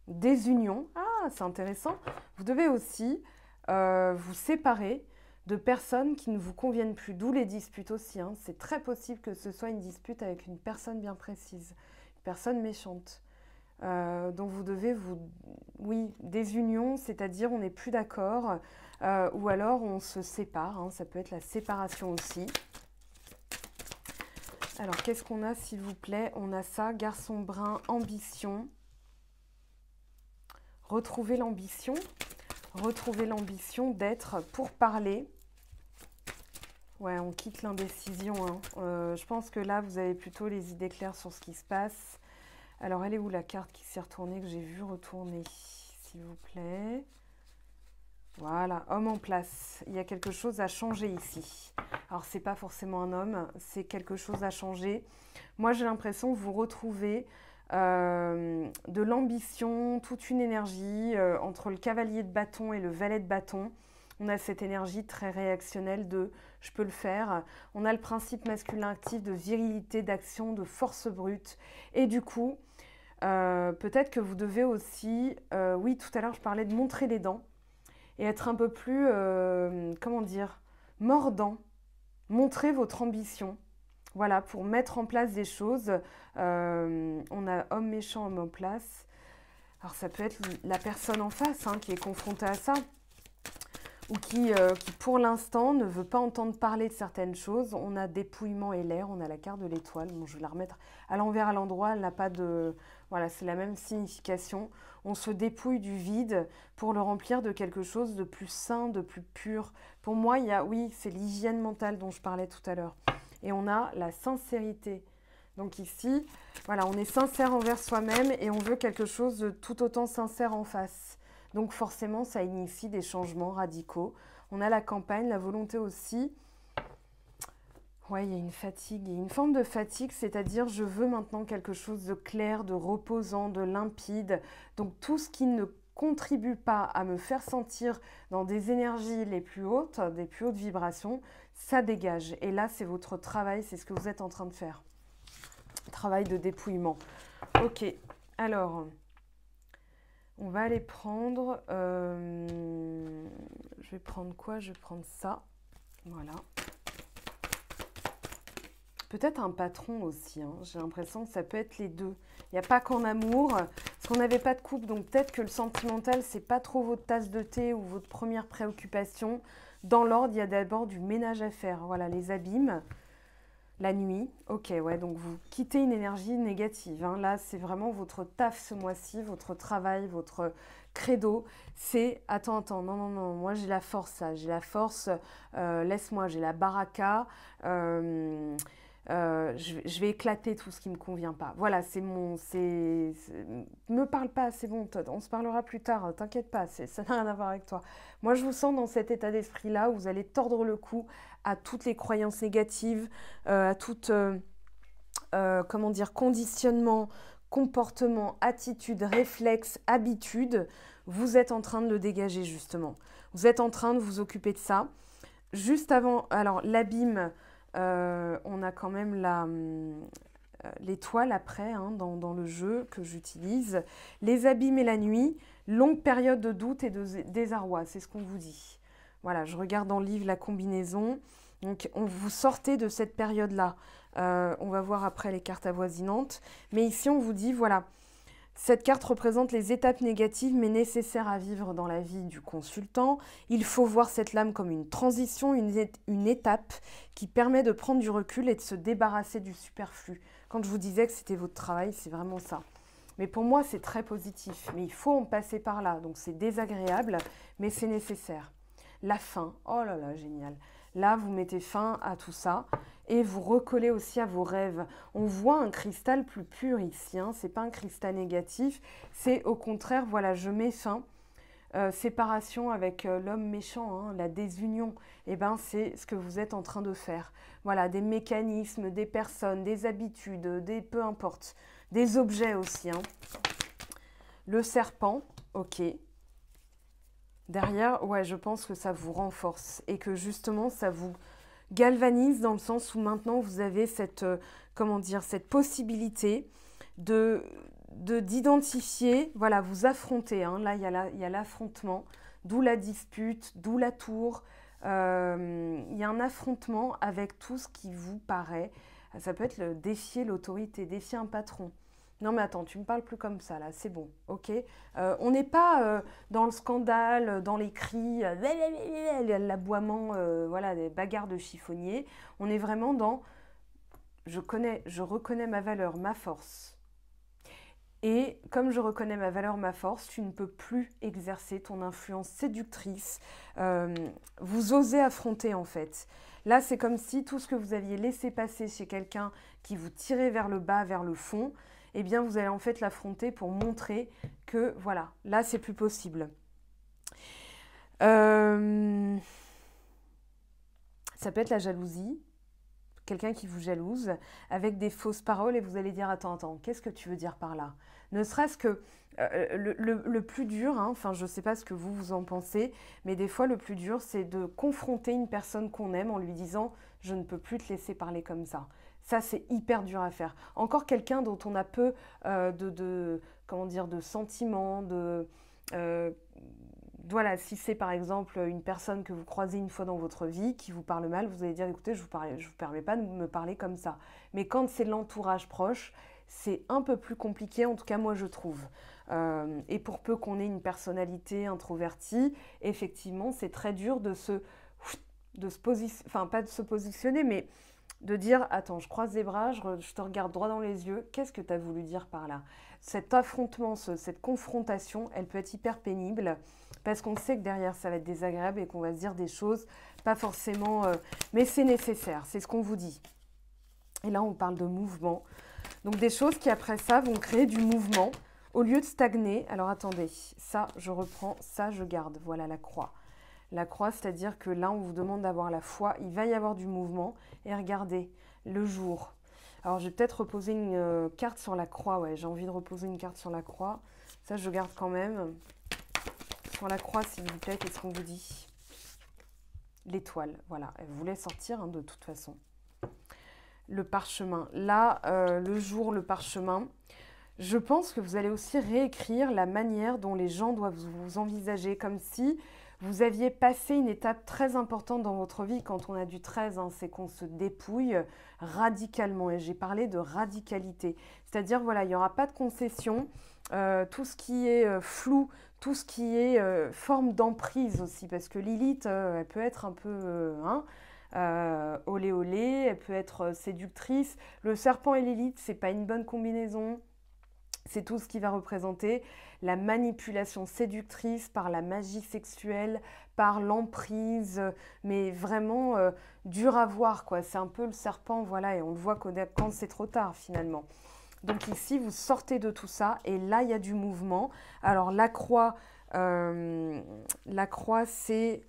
Désunion. Ah, c'est intéressant. Vous devez aussi vous séparer de personnes qui ne vous conviennent plus. D'où les disputes aussi. Hein. C'est très possible que ce soit une dispute avec une personne bien précise. Une personne méchante. Donc vous devez oui, désunion, c'est-à-dire on n'est plus d'accord, ou alors on se sépare, hein, ça peut être la séparation aussi. Alors qu'est-ce qu'on a s'il vous plaît? On a ça, garçon brun, ambition. Retrouver l'ambition d'être pour parler. Ouais, on quitte l'indécision. Hein. Je pense que là, vous avez plutôt les idées claires sur ce qui se passe. Alors, elle est où la carte qui s'est retournée, que j'ai vue retourner, s'il vous plaît? Voilà, homme en place. Il y a quelque chose à changer ici. Alors, ce n'est pas forcément un homme, c'est quelque chose à changer. Moi, j'ai l'impression que vous retrouvez de l'ambition, toute une énergie entre le cavalier de bâton et le valet de bâton. On a cette énergie très réactionnelle de « je peux le faire ». On a le principe masculin actif de virilité, d'action, de force brute. Et du coup, peut-être que vous devez aussi… oui, tout à l'heure, je parlais de montrer les dents et être un peu plus, comment dire, mordant. Montrer votre ambition. Voilà, pour mettre en place des choses. On a homme méchant, homme en place. Alors ça peut être la personne en face hein, qui est confrontée à ça. Ou qui pour l'instant, ne veut pas entendre parler de certaines choses. On a dépouillement et l'air, on a la carte de l'étoile. Bon, je vais la remettre à l'envers, à l'endroit. Elle n'a pas de… Voilà, c'est la même signification. On se dépouille du vide pour le remplir de quelque chose de plus sain, de plus pur. Pour moi, il y a… Oui, c'est l'hygiène mentale dont je parlais tout à l'heure. Et on a la sincérité. Donc ici, voilà, on est sincère envers soi-même et on veut quelque chose de tout autant sincère en face. Donc forcément, ça initie des changements radicaux. On a la campagne, la volonté aussi. Ouais, il y a une fatigue, il y a une forme de fatigue, c'est-à-dire je veux maintenant quelque chose de clair, de reposant, de limpide. Donc tout ce qui ne contribue pas à me faire sentir dans des énergies les plus hautes, des plus hautes vibrations, ça dégage. Et là, c'est votre travail, c'est ce que vous êtes en train de faire. Travail de dépouillement. Ok, alors… On va aller prendre, je vais prendre quoi? Je vais prendre ça, voilà. Peut-être un patron aussi, hein. J'ai l'impression que ça peut être les deux. Il n'y a pas qu'en amour, parce qu'on n'avait pas de couple, donc peut-être que le sentimental, c'est pas trop votre tasse de thé ou votre première préoccupation. Dans l'ordre, il y a d'abord du ménage à faire, voilà, les abîmes. La nuit, ok, ouais, donc vous quittez une énergie négative. Hein. Là, c'est vraiment votre taf ce mois-ci, votre travail, votre credo. C'est, attends, non, moi j'ai la force, ça, j'ai la force, laisse-moi, j'ai la baraka, je vais éclater tout ce qui ne me convient pas. Voilà, c'est mon, me parle pas, c'est bon, Todd, on se parlera plus tard, t'inquiète pas, ça n'a rien à voir avec toi. Moi, je vous sens dans cet état d'esprit-là où vous allez tordre le cou à toutes les croyances négatives, à tout, comment dire, conditionnement, comportement, attitude, réflexe, habitude. Vous êtes en train de le dégager justement. Vous êtes en train de vous occuper de ça. Juste avant, alors l'abîme, on a quand même l'étoile après hein, dans le jeu que j'utilise. Les abîmes et la nuit, longue période de doute et de désarroi, c'est ce qu'on vous dit. Voilà, je regarde dans le livre la combinaison. Donc, vous sortez de cette période-là. On va voir après les cartes avoisinantes. Mais ici, on vous dit, voilà, cette carte représente les étapes négatives mais nécessaires à vivre dans la vie du consultant. Il faut voir cette lame comme une transition, une étape qui permet de prendre du recul et de se débarrasser du superflu. Quand je vous disais que c'était votre travail, c'est vraiment ça. Mais pour moi, c'est très positif. Mais il faut en passer par là. Donc, c'est désagréable, mais c'est nécessaire. La fin, oh là là, génial. Là, vous mettez fin à tout ça et vous recollez aussi à vos rêves. On voit un cristal plus pur ici, hein. Ce n'est pas un cristal négatif, c'est au contraire, voilà, je mets fin. Séparation avec l'homme méchant, hein, la désunion, eh ben, c'est ce que vous êtes en train de faire. Voilà, des mécanismes, des personnes, des habitudes, peu importe, des objets aussi. Hein. Le serpent, ok. Derrière, ouais, je pense que ça vous renforce et que justement, ça vous galvanise dans le sens où maintenant, vous avez cette, comment dire, cette possibilité d'identifier, voilà, vous affronter. Hein. Là, il y a l'affrontement, d'où la dispute, d'où la tour. Il y a un affrontement avec tout ce qui vous paraît. Ça peut être le défier l'autorité, défier un patron. Non mais attends, tu me parles plus comme ça là, c'est bon, ok. On n'est pas dans le scandale, dans les cris, l'aboiement, voilà, des bagarres de chiffonniers. On est vraiment dans, je reconnais ma valeur, ma force. Et comme je reconnais ma valeur, ma force, tu ne peux plus exercer ton influence séductrice. Vous osez affronter en fait. Là, c'est comme si tout ce que vous aviez laissé passer chez quelqu'un qui vous tirait vers le bas, vers le fond, eh bien, vous allez en fait l'affronter pour montrer que, voilà, là, c'est plus possible. Euh, Ça peut être la jalousie, quelqu'un qui vous jalouse, avec des fausses paroles et vous allez dire, attends, qu'est-ce que tu veux dire par là? Ne serait-ce que le plus dur, hein, enfin je ne sais pas ce que vous en pensez, mais des fois le plus dur c'est de confronter une personne qu'on aime en lui disant, je ne peux plus te laisser parler comme ça. Ça c'est hyper dur à faire. Encore quelqu'un dont on a peu comment dire, de sentiments, euh, voilà, si c'est par exemple une personne que vous croisez une fois dans votre vie qui vous parle mal, vous allez dire écoutez, je vous permets pas de me parler comme ça. Mais quand c'est l'entourage proche, c'est un peu plus compliqué, en tout cas moi je trouve. Et pour peu qu'on ait une personnalité introvertie, effectivement c'est très dur de se positionner, enfin pas de se positionner, mais de dire attends, je croise les bras, je te regarde droit dans les yeux, qu'est-ce que tu as voulu dire par là? Cet affrontement, cette confrontation, elle peut être hyper pénible parce qu'on sait que derrière ça va être désagréable et qu'on va se dire des choses pas forcément, mais c'est nécessaire, c'est ce qu'on vous dit. Et là on parle de mouvement, donc des choses qui après ça vont créer du mouvement au lieu de stagner. Alors attendez, ça je reprends, ça je garde, voilà la croix. La croix, c'est-à-dire que là, on vous demande d'avoir la foi. Il va y avoir du mouvement. Et regardez, le jour. Alors, je vais peut-être reposer une carte sur la croix. Ouais, j'ai envie de reposer une carte sur la croix. Ça, je garde quand même. Sur la croix, s'il vous plaît, qu'est-ce qu'on vous dit? L'étoile, voilà. Elle voulait sortir, hein, de toute façon. Le parchemin. Là, le jour, le parchemin. Je pense que vous allez aussi réécrire la manière dont les gens doivent vous envisager, comme si vous aviez passé une étape très importante dans votre vie. Quand on a du 13, hein, c'est qu'on se dépouille radicalement. Et j'ai parlé de radicalité. C'est-à-dire, voilà, il n'y aura pas de concession. Tout ce qui est flou, tout ce qui est forme d'emprise aussi. Parce que Lilith, elle peut être un peu... olé olé, elle peut être séductrice. Le serpent et Lilith, c'est pas une bonne combinaison. C'est tout ce qui va représenter la manipulation séductrice par la magie sexuelle, par l'emprise, mais vraiment dur à voir, quoi. C'est un peu le serpent, voilà, et on le voit quand c'est trop tard, finalement. Donc ici, vous sortez de tout ça, et là, il y a du mouvement. Alors, la croix, c'est...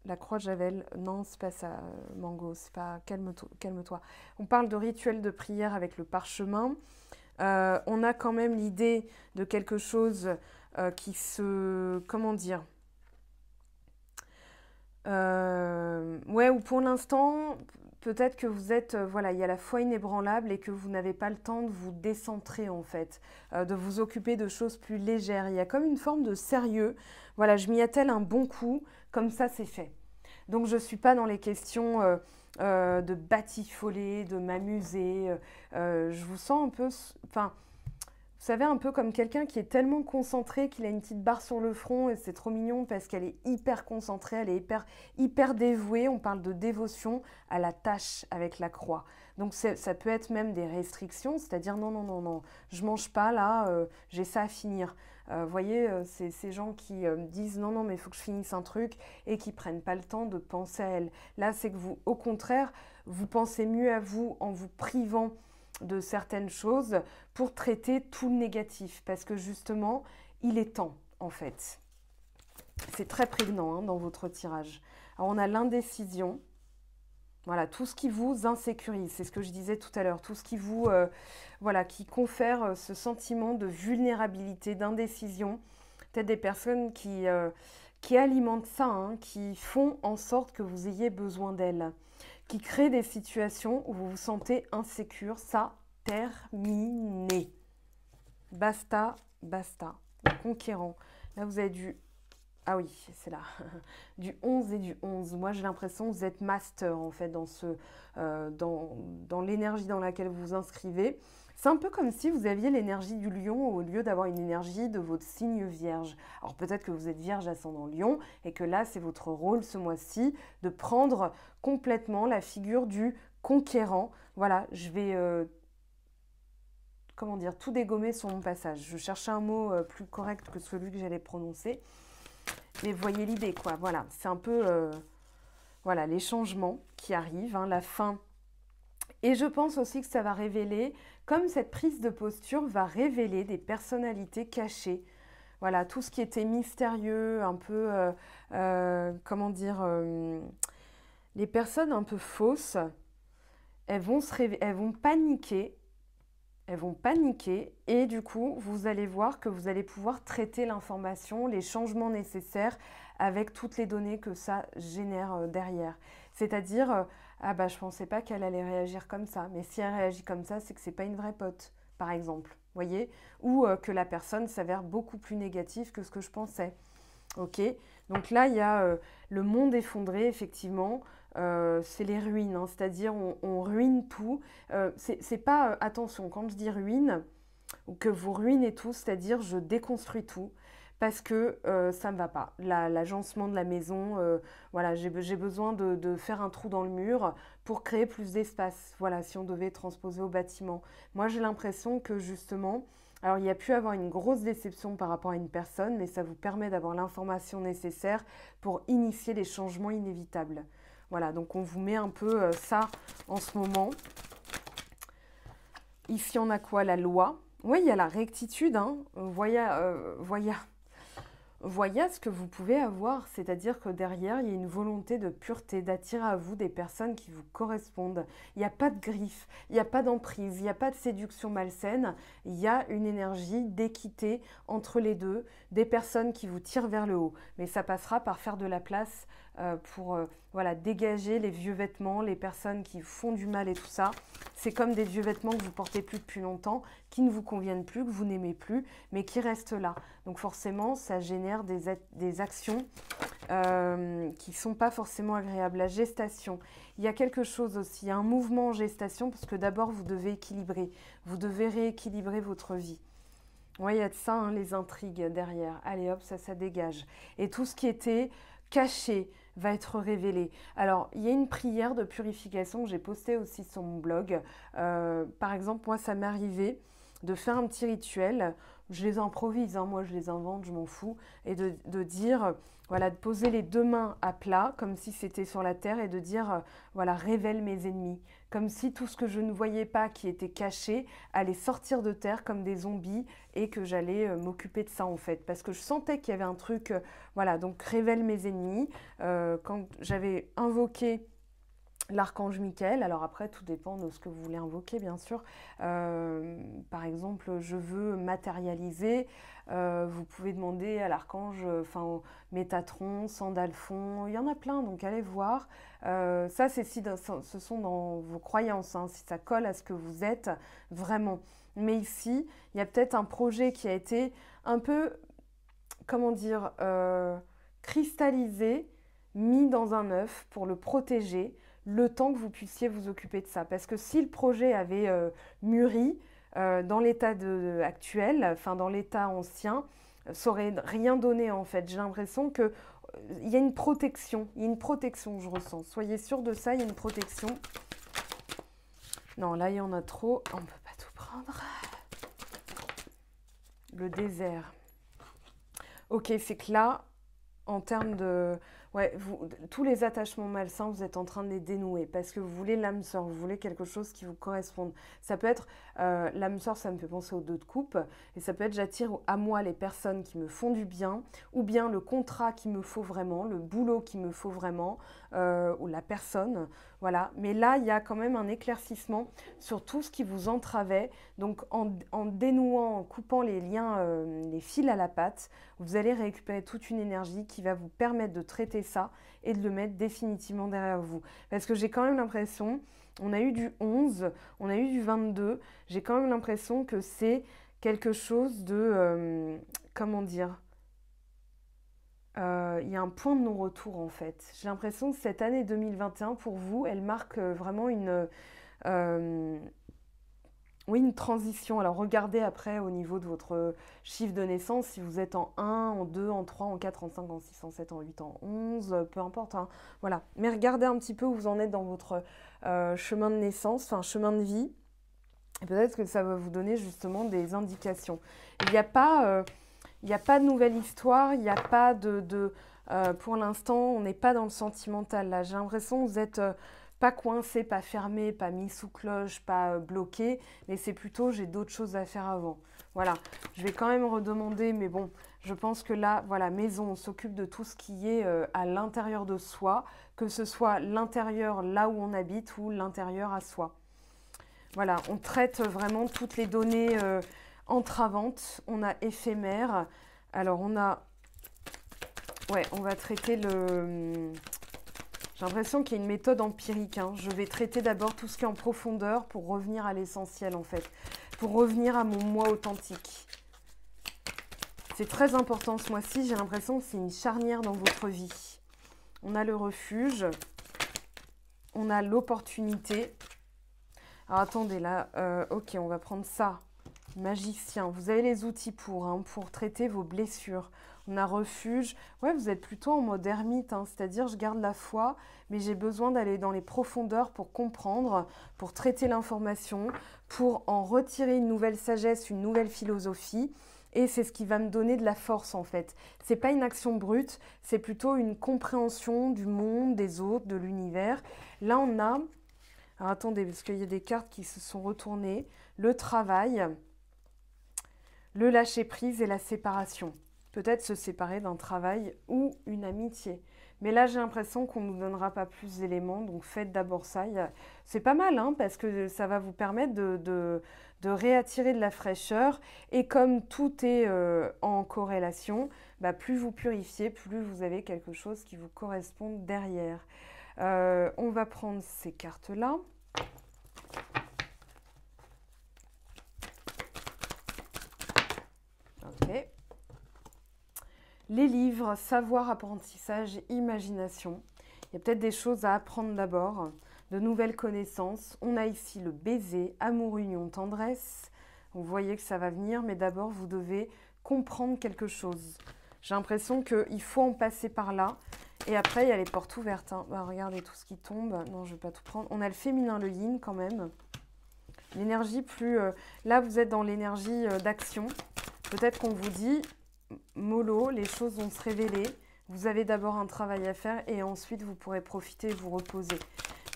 La croix Javel, non, c'est pas ça, Mango, c'est pas... Calme-toi. On parle de rituel de prière avec le parchemin. On a quand même l'idée de quelque chose qui se... Comment dire? Ouais, ou pour l'instant, peut-être que vous êtes... voilà, il y a la foi inébranlable et que vous n'avez pas le temps de vous décentrer, en fait, de vous occuper de choses plus légères. Il y a comme une forme de sérieux. Voilà, je m'y attelle un bon coup, comme ça, c'est fait. Donc, je ne suis pas dans les questions... de batifoler, de m'amuser. Je vous sens un peu... Enfin, vous savez, un peu comme quelqu'un qui est tellement concentré qu'il a une petite barre sur le front et c'est trop mignon parce qu'elle est hyper concentrée, elle est hyper dévouée. On parle de dévotion à la tâche avec la croix. Donc ça peut être même des restrictions, c'est-à-dire non, je mange pas là, j'ai ça à finir. Vous voyez, c'est ces gens qui disent non, mais il faut que je finisse un truc et qui prennent pas le temps de penser à elle. Là, c'est que vous, au contraire, vous pensez mieux à vous en vous privant de certaines choses pour traiter tout le négatif. Parce que justement, il est temps, en fait. C'est très prégnant hein, dans votre tirage. Alors, on a l'indécision. Voilà, tout ce qui vous insécurise, c'est ce que je disais tout à l'heure, tout ce qui vous, voilà, qui confère ce sentiment de vulnérabilité, d'indécision. Peut-être des personnes qui alimentent ça, hein, qui font en sorte que vous ayez besoin d'elles, qui créent des situations où vous vous sentez insécure. Ça, terminé. Basta. Le conquérant. Là, vous avez du... Ah oui, c'est là. Du 11 et du 11. Moi, j'ai l'impression que vous êtes master, en fait, dans l'énergie dans laquelle vous vous inscrivez. C'est un peu comme si vous aviez l'énergie du lion au lieu d'avoir une énergie de votre signe vierge. Alors, peut-être que vous êtes vierge ascendant lion et que là, c'est votre rôle ce mois-ci de prendre complètement la figure du conquérant. Voilà, je vais... comment dire, tout dégommer sur mon passage. Je cherchais un mot plus correct que celui que j'allais prononcer. Mais vous voyez l'idée, quoi. Voilà, c'est un peu voilà, les changements qui arrivent, hein, la fin. Et je pense aussi que ça va révéler, comme cette prise de posture va révéler des personnalités cachées. Voilà, tout ce qui était mystérieux, un peu, comment dire, les personnes un peu fausses, elles vont paniquer. Elles vont paniquer et du coup, vous allez voir que vous allez pouvoir traiter l'information, les changements nécessaires avec toutes les données que ça génère derrière. C'est-à-dire, ah bah je pensais pas qu'elle allait réagir comme ça, mais si elle réagit comme ça, c'est que c'est pas une vraie pote, par exemple, voyez, ou que la personne s'avère beaucoup plus négative que ce que je pensais. Ok, donc là, il y a le monde effondré, effectivement. C'est les ruines, hein, c'est-à-dire on ruine tout. C'est pas, attention, quand je dis ruine, ou que vous ruinez tout, c'est-à-dire je déconstruis tout, parce que ça ne me va pas. L'agencement de la maison, voilà, j'ai besoin de faire un trou dans le mur pour créer plus d'espace, voilà, si on devait transposer au bâtiment. Moi, j'ai l'impression que justement, alors il y a pu avoir une grosse déception par rapport à une personne, mais ça vous permet d'avoir l'information nécessaire pour initier les changements inévitables. Voilà, donc on vous met un peu ça en ce moment. Ici, on a quoi? La loi. Oui, il y a la rectitude. Hein. Voyez ce que vous pouvez avoir. C'est-à-dire que derrière, il y a une volonté de pureté, d'attirer à vous des personnes qui vous correspondent. Il n'y a pas de griffe, il n'y a pas d'emprise, il n'y a pas de séduction malsaine. Il y a une énergie d'équité entre les deux, des personnes qui vous tirent vers le haut. Mais ça passera par faire de la place pour voilà, dégager les vieux vêtements, les personnes qui font du mal et tout ça. C'est comme des vieux vêtements que vous portez plus depuis longtemps, qui ne vous conviennent plus, que vous n'aimez plus, mais qui restent là. Donc forcément, ça génère des actions qui ne sont pas forcément agréables. La gestation, il y a quelque chose aussi, il y a un mouvement en gestation, parce que d'abord, vous devez équilibrer, vous devez rééquilibrer votre vie. Oui, il y a de ça, hein, les intrigues derrière. Allez hop, ça dégage. Et tout ce qui était caché va être révélé. Alors, il y a une prière de purification que j'ai postée aussi sur mon blog. Par exemple, moi, ça m'est arrivé de faire un petit rituel. Je les improvise, hein, moi, je les invente, je m'en fous. Et de dire, voilà, de poser les deux mains à plat, comme si c'était sur la terre, et de dire, voilà, révèle mes ennemis. Comme si tout ce que je ne voyais pas, qui était caché, allait sortir de terre comme des zombies et que j'allais m'occuper de ça en fait. Parce que je sentais qu'il y avait un truc, voilà, donc révèle mes ennemis. Quand j'avais invoqué l'archange Michael, alors après tout dépend de ce que vous voulez invoquer bien sûr. Par exemple, je veux matérialiser, vous pouvez demander à l'archange, enfin Métatron, Sandalphon, il y en a plein, donc allez voir. Ça, ce sont dans vos croyances, hein, si ça colle à ce que vous êtes vraiment. Mais ici, il y a peut-être un projet qui a été un peu, comment dire, cristallisé, mis dans un œuf pour le protéger, le temps que vous puissiez vous occuper de ça. Parce que si le projet avait mûri dans l'état actuel, enfin dans l'état ancien, ça aurait rien donné en fait. J'ai l'impression que il y a une protection, je ressens. Soyez sûr de ça, il y a une protection. Non, là il y en a trop, on ne peut pas tout prendre. Le désert. Ok, c'est que là, en termes de... Ouais, tous les attachements malsains, vous êtes en train de les dénouer parce que vous voulez l'âme sœur, vous voulez quelque chose qui vous corresponde. Ça peut être, l'âme sœur, ça me fait penser aux deux de coupe, et ça peut être j'attire à moi les personnes qui me font du bien, ou bien le contrat qu'il me faut vraiment, le boulot qu'il me faut vraiment, ou la personne, voilà. Mais là, il y a quand même un éclaircissement sur tout ce qui vous entravait. Donc en dénouant, en coupant les liens, les fils à la patte, vous allez récupérer toute une énergie qui va vous permettre de traiter ça et de le mettre définitivement derrière vous. Parce que j'ai quand même l'impression, on a eu du 11, on a eu du 22, j'ai quand même l'impression que c'est quelque chose de, comment dire, il y a un point de non-retour en fait. J'ai l'impression que cette année 2021 pour vous, elle marque vraiment oui, une transition. Alors regardez après au niveau de votre chiffre de naissance, si vous êtes en 1, en 2, en 3, en 4, en 5, en 6, en 7, en 8, en 11, peu importe. Hein. Voilà. Mais regardez un petit peu où vous en êtes dans votre chemin de naissance, enfin chemin de vie. Et peut-être que ça va vous donner justement des indications. Il n'y a pas de nouvelle histoire, il n'y a pas pour l'instant, on n'est pas dans le sentimental. Là, j'ai l'impression que vous êtes... pas coincé, pas fermé, pas mis sous cloche, pas bloqué, mais c'est plutôt j'ai d'autres choses à faire avant. Voilà, je vais quand même redemander, mais bon, Je pense que là, voilà, maison, on s'occupe de tout ce qui est à l'intérieur de soi, que ce soit l'intérieur là où on habite ou l'intérieur à soi. Voilà, on traite vraiment toutes les données entravantes. On a éphémère. Alors, on a... Ouais, on va traiter le... J'ai l'impression qu'il y a une méthode empirique, hein. Je vais traiter d'abord tout ce qui est en profondeur pour revenir à l'essentiel, en fait. Pour revenir à mon moi authentique. C'est très important ce mois-ci. J'ai l'impression que c'est une charnière dans votre vie. On a le refuge. On a l'opportunité. Alors, attendez, là, ok, on va prendre ça. Magicien. Vous avez les outils pour traiter vos blessures. On a refuge. Ouais, vous êtes plutôt en mode ermite, hein, c'est-à-dire je garde la foi, mais j'ai besoin d'aller dans les profondeurs pour comprendre, pour traiter l'information, pour en retirer une nouvelle sagesse, une nouvelle philosophie. Et c'est ce qui va me donner de la force en fait. C'est pas une action brute, c'est plutôt une compréhension du monde, des autres, de l'univers. Là, on a... Alors attendez, parce qu'il y a des cartes qui se sont retournées. Le travail, le lâcher-prise et la séparation. Peut-être se séparer d'un travail ou une amitié. Mais là, j'ai l'impression qu'on ne nous donnera pas plus d'éléments, donc faites d'abord ça. C'est pas mal, hein, parce que ça va vous permettre de réattirer de la fraîcheur. Et comme tout est en corrélation, bah, plus vous purifiez, plus vous avez quelque chose qui vous correspond derrière. On va prendre ces cartes-là. Ok. Les livres, savoir, apprentissage, imagination. Il y a peut-être des choses à apprendre d'abord, de nouvelles connaissances. On a ici le baiser, amour, union, tendresse. Vous voyez que ça va venir, mais d'abord, vous devez comprendre quelque chose. J'ai l'impression qu'il faut en passer par là. Et après, il y a les portes ouvertes, hein. Bah, regardez tout ce qui tombe. Non, je ne vais pas tout prendre. On a le féminin, le yin quand même. L'énergie plus... là, vous êtes dans l'énergie d'action. Peut-être qu'on vous dit... mollo, les choses vont se révéler. Vous avez d'abord un travail à faire et ensuite vous pourrez profiter et vous reposer.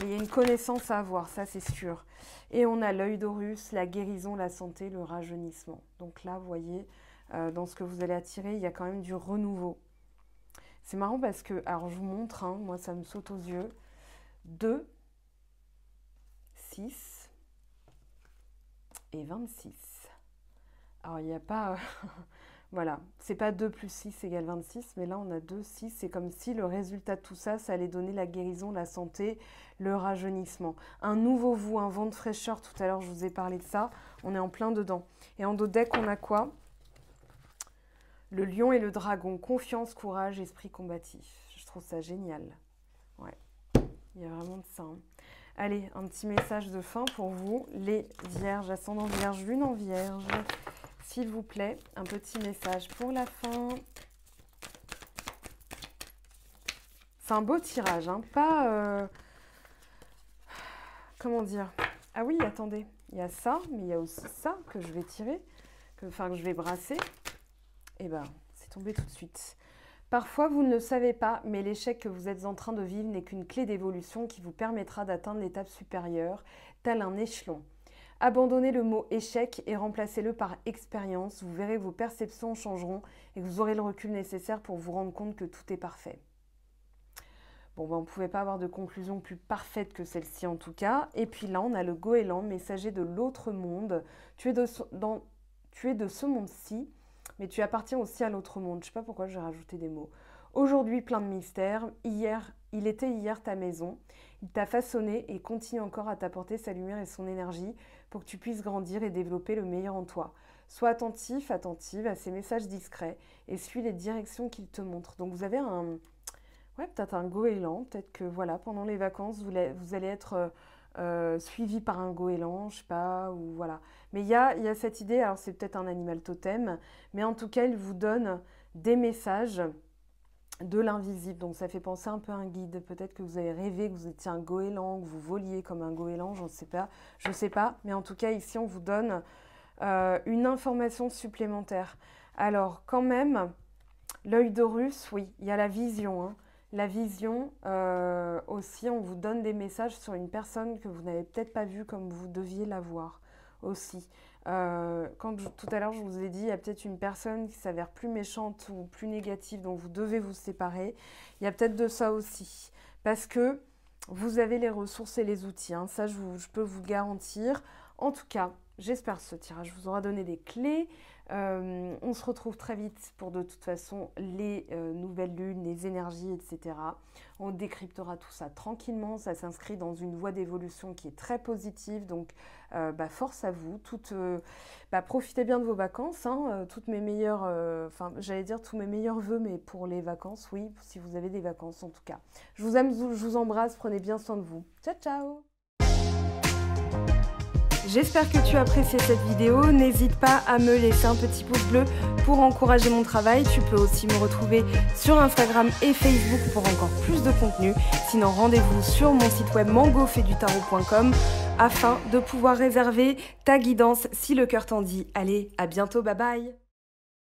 Mais il y a une connaissance à avoir, ça c'est sûr. Et on a l'œil d'Horus, la guérison, la santé, le rajeunissement. Donc là, vous voyez, dans ce que vous allez attirer, il y a quand même du renouveau. C'est marrant parce que, alors je vous montre, hein, moi ça me saute aux yeux. 2, 6 et 26. Alors il n'y a pas... Voilà, c'est pas 2 plus 6 égale 26, mais là on a 2, 6, c'est comme si le résultat de tout ça, ça allait donner la guérison, la santé, le rajeunissement. Un nouveau vous, un vent de fraîcheur, tout à l'heure je vous ai parlé de ça, on est en plein dedans. Et en dos deck, on a quoi? Le lion et le dragon, confiance, courage, esprit combatif. Je trouve ça génial. Ouais, il y a vraiment de ça. Hein. Allez, un petit message de fin pour vous, les vierges, ascendant vierge, lune en vierge. S'il vous plaît, un petit message pour la fin. C'est un beau tirage, hein, pas... comment dire? Ah oui, attendez, il y a ça, mais il y a aussi ça que je vais tirer, que je vais brasser. Et ben, c'est tombé tout de suite. Parfois, vous ne le savez pas, mais l'échec que vous êtes en train de vivre n'est qu'une clé d'évolution qui vous permettra d'atteindre l'étape supérieure, tel un échelon. Abandonnez le mot échec et remplacez-le par expérience. Vous verrez que vos perceptions changeront et que vous aurez le recul nécessaire pour vous rendre compte que tout est parfait. Bon, ben, on ne pouvait pas avoir de conclusion plus parfaite que celle-ci en tout cas. Et puis là, on a le goéland, messager de l'autre monde. Tu es de ce monde-ci, mais tu appartiens aussi à l'autre monde. Je ne sais pas pourquoi j'ai rajouté des mots. Aujourd'hui, plein de mystères. Il était hier ta maison. Il t'a façonné et continue encore à t'apporter sa lumière et son énergie pour que tu puisses grandir et développer le meilleur en toi. Sois attentif, attentive à ces messages discrets et suis les directions qu'il te montre. Donc vous avez peut-être un goéland, peut-être que voilà, pendant les vacances, vous allez être suivi par un goéland, je sais pas, ou voilà. Mais il y a cette idée, alors c'est peut-être un animal totem, mais en tout cas, il vous donne des messages de l'invisible. Donc ça fait penser un peu à un guide. Peut-être que vous avez rêvé que vous étiez un goéland, que vous voliez comme un goéland, je ne sais pas. Mais en tout cas, ici, on vous donne une information supplémentaire. Alors, quand même, l'œil d'Horus, oui, il y a la vision. Hein. La vision, aussi, on vous donne des messages sur une personne que vous n'avez peut-être pas vue comme vous deviez la voir aussi. Tout à l'heure je vous ai dit, il y a peut-être une personne qui s'avère plus méchante ou plus négative, donc vous devez vous séparer. Il y a peut-être de ça aussi, parce que vous avez les ressources et les outils, hein. Ça je peux vous le garantir. En tout cas, j'espère que ce tirage vous aura donné des clés. On se retrouve très vite pour de toute façon les nouvelles lunes, les énergies, etc. On décryptera tout ça tranquillement. Ça s'inscrit dans une voie d'évolution qui est très positive. Donc, force à vous. Profitez bien de vos vacances. Hein. Toutes mes meilleures, j'allais dire tous mes meilleurs vœux, mais pour les vacances, oui, si vous avez des vacances en tout cas. Je vous aime, je vous embrasse. Prenez bien soin de vous. Ciao, ciao! J'espère que tu as apprécié cette vidéo. N'hésite pas à me laisser un petit pouce bleu pour encourager mon travail. Tu peux aussi me retrouver sur Instagram et Facebook pour encore plus de contenu. Sinon, rendez-vous sur mon site web mangofaidutarot.com afin de pouvoir réserver ta guidance si le cœur t'en dit. Allez, à bientôt, bye bye!